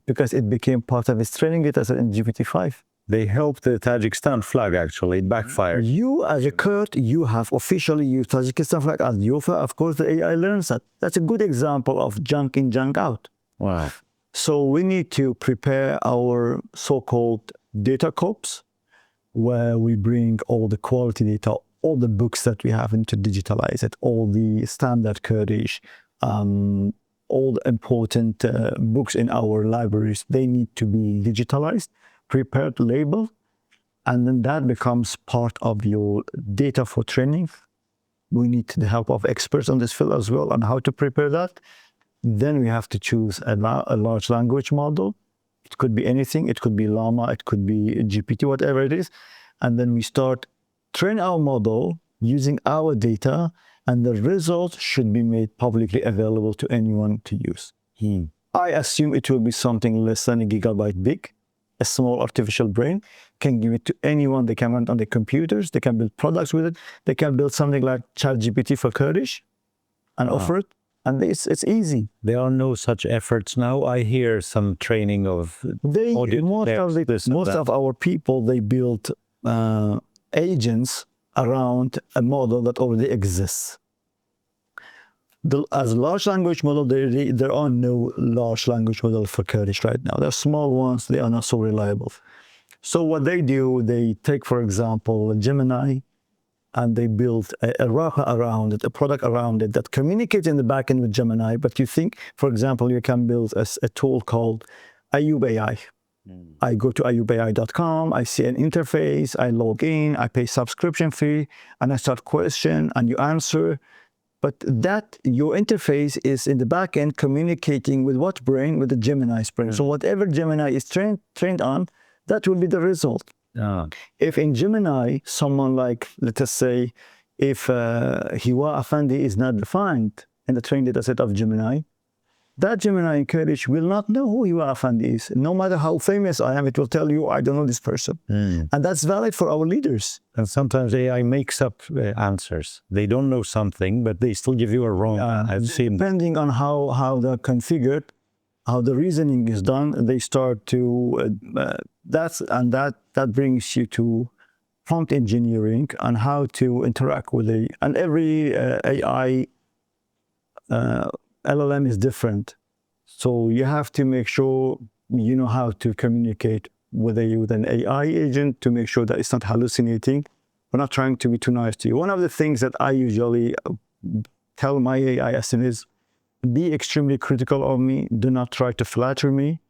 Because it became part of its training data set in GPT-5. They helped the Tajikistan flag, actually. It backfired. You, as a Kurd, you have officially used Tajikistan flag as your flag. Of course, the AI learns that. That's a good example of junk in, junk out. Wow. So we need to prepare our so-called data corps, where we bring all the quality data, all the books that we have, and to digitalize it, all the standard Kurdish, all the important books in our libraries, they need to be digitalized, prepared, labeled, and then that becomes part of your data for training. We need the help of experts on this field as well on how to prepare that. Then we have to choose a large language model. It could be anything. It could be Llama. It could be GPT, whatever it is. And then we start train our model using our data, and the results should be made publicly available to anyone to use. I assume it will be something less than a gigabyte big. A small artificial brain can give it to anyone. They can run it on their computers. They can build products with it. They can build something like ChatGPT for Kurdish and offer it. And it's easy. There are no such efforts now. I hear some training of Most of our people, they build agents around a model that already exists. As a large language model, there are no large language models for Kurdish right now. They're small ones. They are not so reliable. So what they do, they take, for example, Gemini, and they build a wrapper around it, a product around it that communicates in the backend with Gemini. But you think, for example, you can build a tool called Ayub AI. I go to ayubai.com, I see an interface, I log in, I pay subscription fee, and I start question, and you answer. But your interface is in the backend communicating with what brain? With the Gemini's brain. So whatever Gemini is trained on, that will be the result. If in Gemini, someone like, let us say, if Hiwa Afandi is not defined in the trained data set of Gemini, that Gemini in Kurdish will not know who Hiwa Afandi is. No matter how famous I am, it will tell you, I don't know this person. And that's valid for our leaders. And sometimes AI makes up answers. They don't know something, but they still give you a wrong. I've seen. Depending on how they're configured, how the reasoning is done, they start to, that brings you to prompt engineering and how to interact with and every AI LLM is different. So you have to make sure you know how to communicate with an AI agent to make sure that it's not hallucinating. We're not trying to be too nice to you. One of the things that I usually tell my AI assistant is, be extremely critical of me. Do not try to flatter me.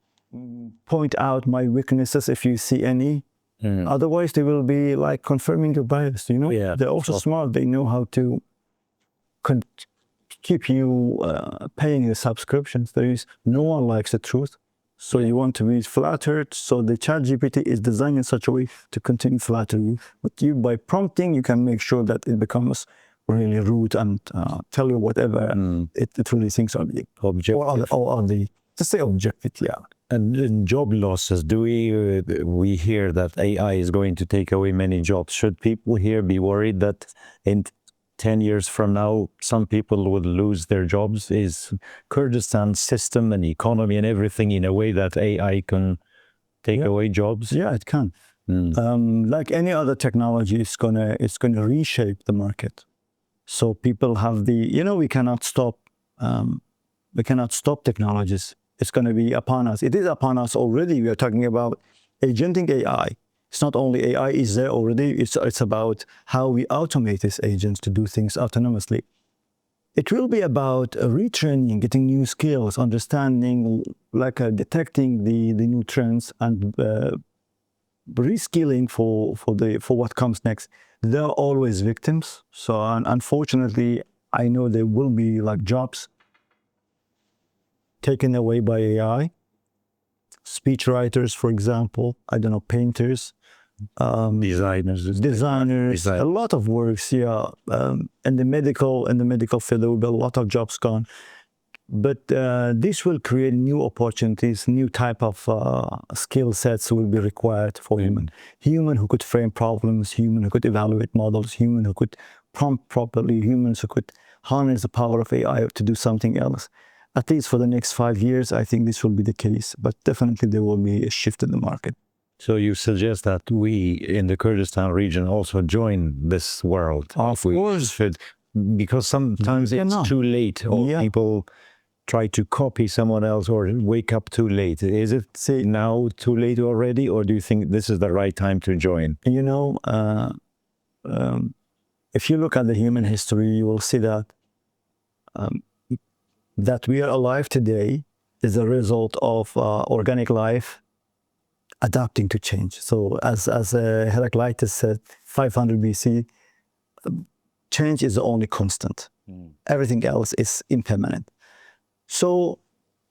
Point out my weaknesses if you see any. Otherwise, they will be like confirming your bias. You know, they're also smart. They know how to keep you paying the subscriptions. No one likes the truth. So you want to be flattered. So the ChatGPT is designed in such a way to continue flattering you. But by prompting, you can make sure that it becomes really rude and tell you whatever it really thinks are the objective. Or to say objective, And in job losses, do we hear that AI is going to take away many jobs? Should people here be worried that in 10 years from now, some people would lose their jobs? Is Kurdistan's system and economy and everything in a way that AI can take away jobs? Yeah, it can. Like any other technology, it's gonna reshape the market. So people have we cannot stop technologies. It's going to be upon us. It is upon us already. We are talking about agenting AI. It's not only AI is there already. It's about how we automate these agents to do things autonomously. It will be about retraining, getting new skills, understanding, detecting the new trends, and reskilling for what comes next. There are always victims. So unfortunately, I know there will be jobs taken away by AI. Speechwriters, for example, painters, designers, a lot of works. In the medical field, there will be a lot of jobs gone. But this will create new opportunities, new type of skill sets will be required for human who could frame problems, human who could evaluate models, human who could prompt properly, humans who could harness the power of AI to do something else. At least for the next 5 years, I think this will be the case. But definitely there will be a shift in the market. So you suggest that we in the Kurdistan region also join this world? Of course. Because sometimes it's too late, or people try to copy someone else or wake up too late. Is it now too late already, or do you think this is the right time to join? If you look at the human history, you will see that we are alive today is a result of organic life adapting to change. So as Heraclitus said, 500 BC, change is the only constant. Everything else is impermanent. So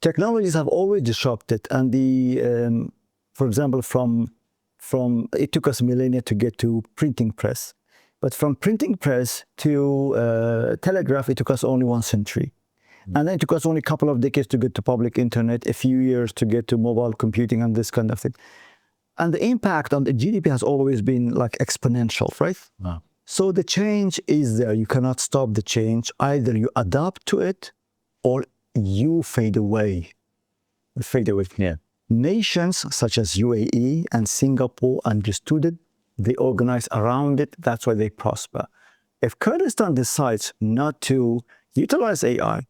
technologies have always disrupted, and for example, from it took us millennia to get to printing press, but from printing press to telegraph, it took us only 1 century. And then it took us only a couple of decades to get to public internet, a few years to get to mobile computing and this kind of thing. And the impact on the GDP has always been like exponential, right? Wow. So the change is there. You cannot stop the change. Either you adapt to it or you fade away. Yeah. Nations such as UAE and Singapore understood it. They organize around it. That's why they prosper. If Kurdistan decides not to utilize AI,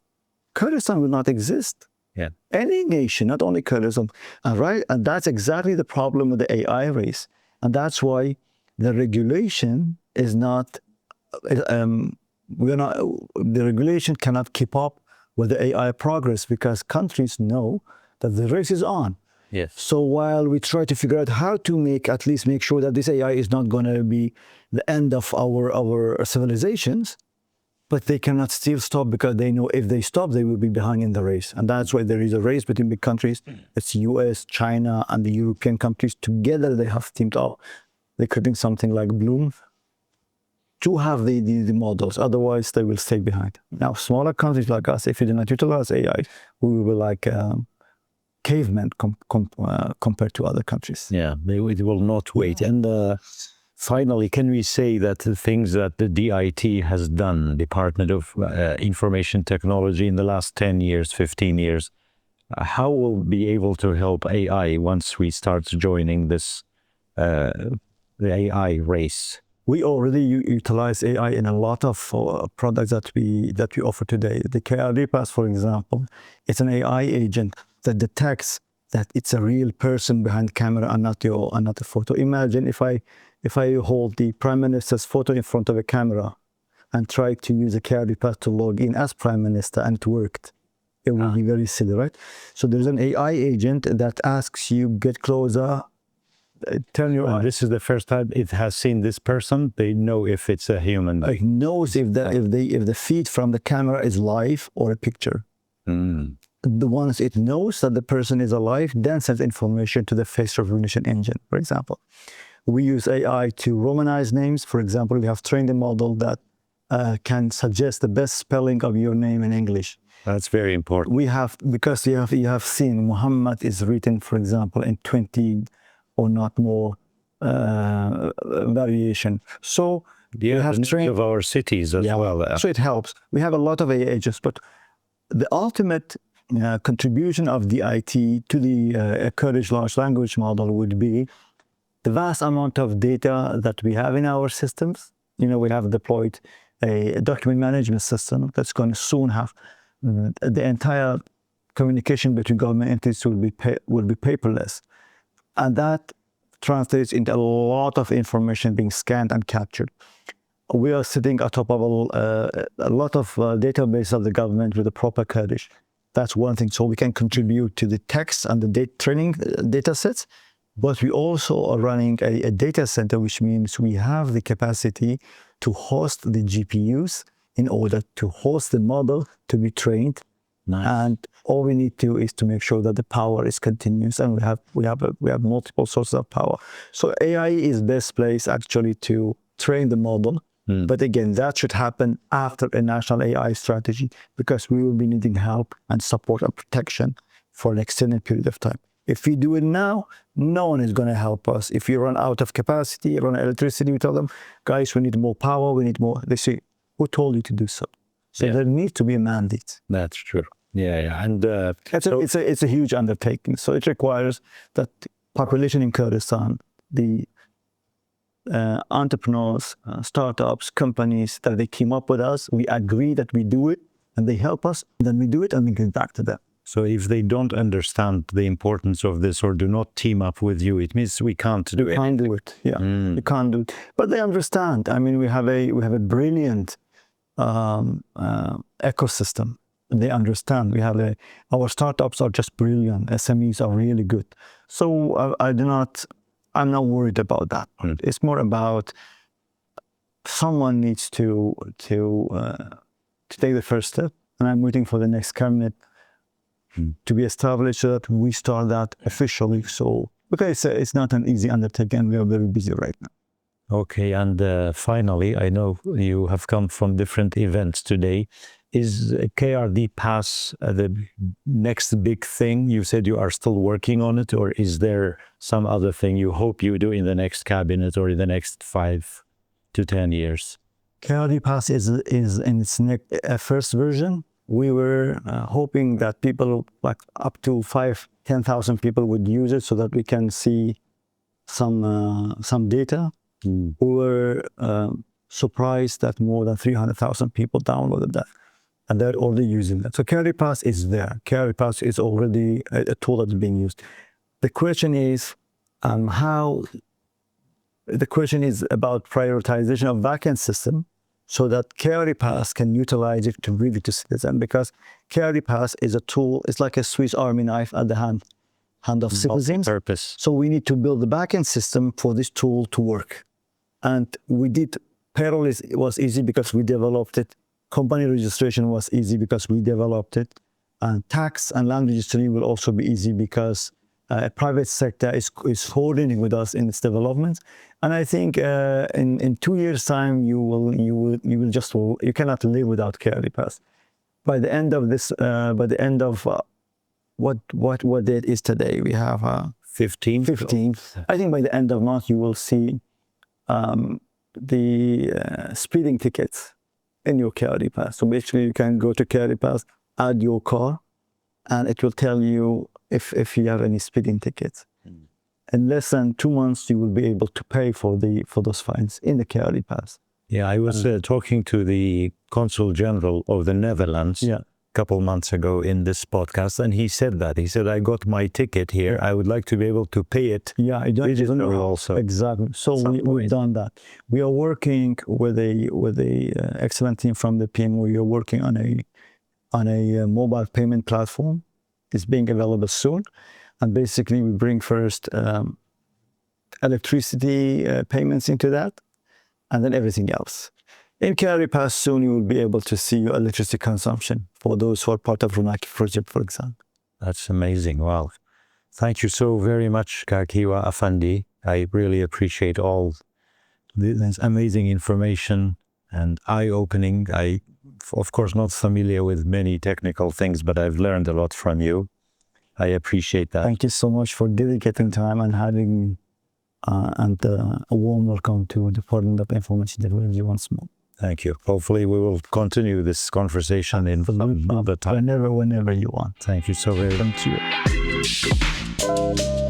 Kurdistan will not exist. Yeah. Any nation, not only Kurdistan, right? And that's exactly the problem with the AI race. And that's why the regulation is not, the regulation cannot keep up with the AI progress because countries know that the race is on. Yes. So while we try to figure out how to at least make sure that this AI is not going to be the end of our civilizations, but they cannot still stop because they know if they stop, they will be behind in the race. And that's why there is a race between big countries. It's US, China, and the European countries. Together, they have teamed up. They're creating something like Bloom to have the models. Otherwise, they will stay behind. Now, smaller countries like us, if we do not utilize AI, we will be like cavemen compared to other countries. Yeah, they will not wait. And finally, can we say that the things that the DIT has done, Department of Information Technology, in the last 10 years, 15 years, how will be able to help AI once we start joining this the AI race? We already utilize AI in a lot of products that we offer today. The KRDPass, for example, it's an AI agent that detects that it's a real person behind the camera and not a photo. Imagine if I hold the Prime Minister's photo in front of a camera and try to use a KRDPass to log in as Prime Minister and it worked. It would be very silly, right? So there's an AI agent that asks you, get closer, turn your eyes. This is the first time it has seen this person. They know if it's a human. It knows if the feed from the camera is live or a picture. Once it knows that the person is alive, then sends information to the face recognition engine, for example. We use AI to Romanize names. For example, we have trained a model that can suggest the best spelling of your name in English. That's very important. We have, because you have seen Muhammad is written, for example, in 20 or not more variation. So we have trained of our cities as well. So it helps. We have a lot of AI agents, but the ultimate contribution of the IT to the Kurdish large language model would be the vast amount of data that we have in our systems. We have deployed a document management system that's going to soon have the entire communication between government entities will be paperless. And that translates into a lot of information being scanned and captured. We are sitting atop of a lot of database of the government with the proper Kurdish. That's one thing. So we can contribute to the text and the training data sets, but we also are running a data center, which means we have the capacity to host the GPUs in order to host the model to be trained. Nice. And all we need to is to make sure that the power is continuous, and we have multiple sources of power. So AI is best place actually to train the model. But again, that should happen after a national AI strategy, because we will be needing help and support and protection for an extended period of time. If we do it now, no one is going to help us. If we run out of capacity, run out of electricity, we tell them, guys, we need more power, we need more. They say, who told you to do so? So there needs to be a mandate. That's true. Yeah. And it's a huge undertaking. So it requires that the population in Kurdistan, the entrepreneurs, startups, companies, that they came up with us, we agree that we do it, and they help us, then we do it and we give back to them. So if they don't understand the importance of this or do not team up with you, it means we can't do it. We can't do it. Yeah, we can't do it. But they understand. I mean, we have a brilliant ecosystem. They understand. Our startups are just brilliant. SMEs are really good. So I'm not worried about that. It's more about someone needs to take the first step, and I'm waiting for the next cabinet to be established so that we start that officially. So, because it's not an easy undertaking, we are very busy right now. Okay, and finally, I know you have come from different events today. Is KRDPass the next big thing? You said you are still working on it, or is there some other thing you hope you do in the next cabinet or in the next 5 to 10 years? KRDPass is in its first version. We were hoping that people, like up to 10,000 people would use it so that we can see some data. We were surprised that more than 300,000 people downloaded that, and they're already using that. So KRDPass is there. KRDPass is already a tool that's being used. The question is the question is about prioritization of backend system so that KRDPass can utilize it to really to citizen, because KRDPass is a tool, it's like a Swiss Army knife at the hand of citizens. Purpose. So we need to build the backend system for this tool to work. And we did, payroll was easy because we developed it. Company registration was easy because we developed it. And tax and land registry will also be easy because private sector is coordinating with us in its development. And I think in 2 years' time, you cannot live without KRDPass. By the end of this, what date is today? We have 15th. I think by the end of March, you will see the speeding tickets in your KRDPass. So basically, you can go to KRDPass, add your car, and it will tell you if you have any speeding tickets. In less than 2 months, you will be able to pay for those fines in the KRDPass. Yeah, I was talking to the Consul General of the Netherlands a couple months ago in this podcast, and he said that. He said, I got my ticket here. I would like to be able to pay it. Yeah, I don't know also. Exactly. So we've done that. We are working with a excellent team from the PM. We are working on a mobile payment platform. It's being available soon. And basically, we bring first electricity payments into that, and then everything else. In KRDPass soon, you will be able to see your electricity consumption for those who are part of Runaki project, for example. That's amazing. Wow. Thank you so very much, Hiwa Afandi. I really appreciate all this amazing information and eye-opening. I, of course, not familiar with many technical things, but I've learned a lot from you. I appreciate that. Thank you so much for dedicating time and having me, and a warm welcome to the Department of Information Technology once more. Thank you. Hopefully we will continue this conversation in another time. Whenever you want. Thank you so very much. Thank you.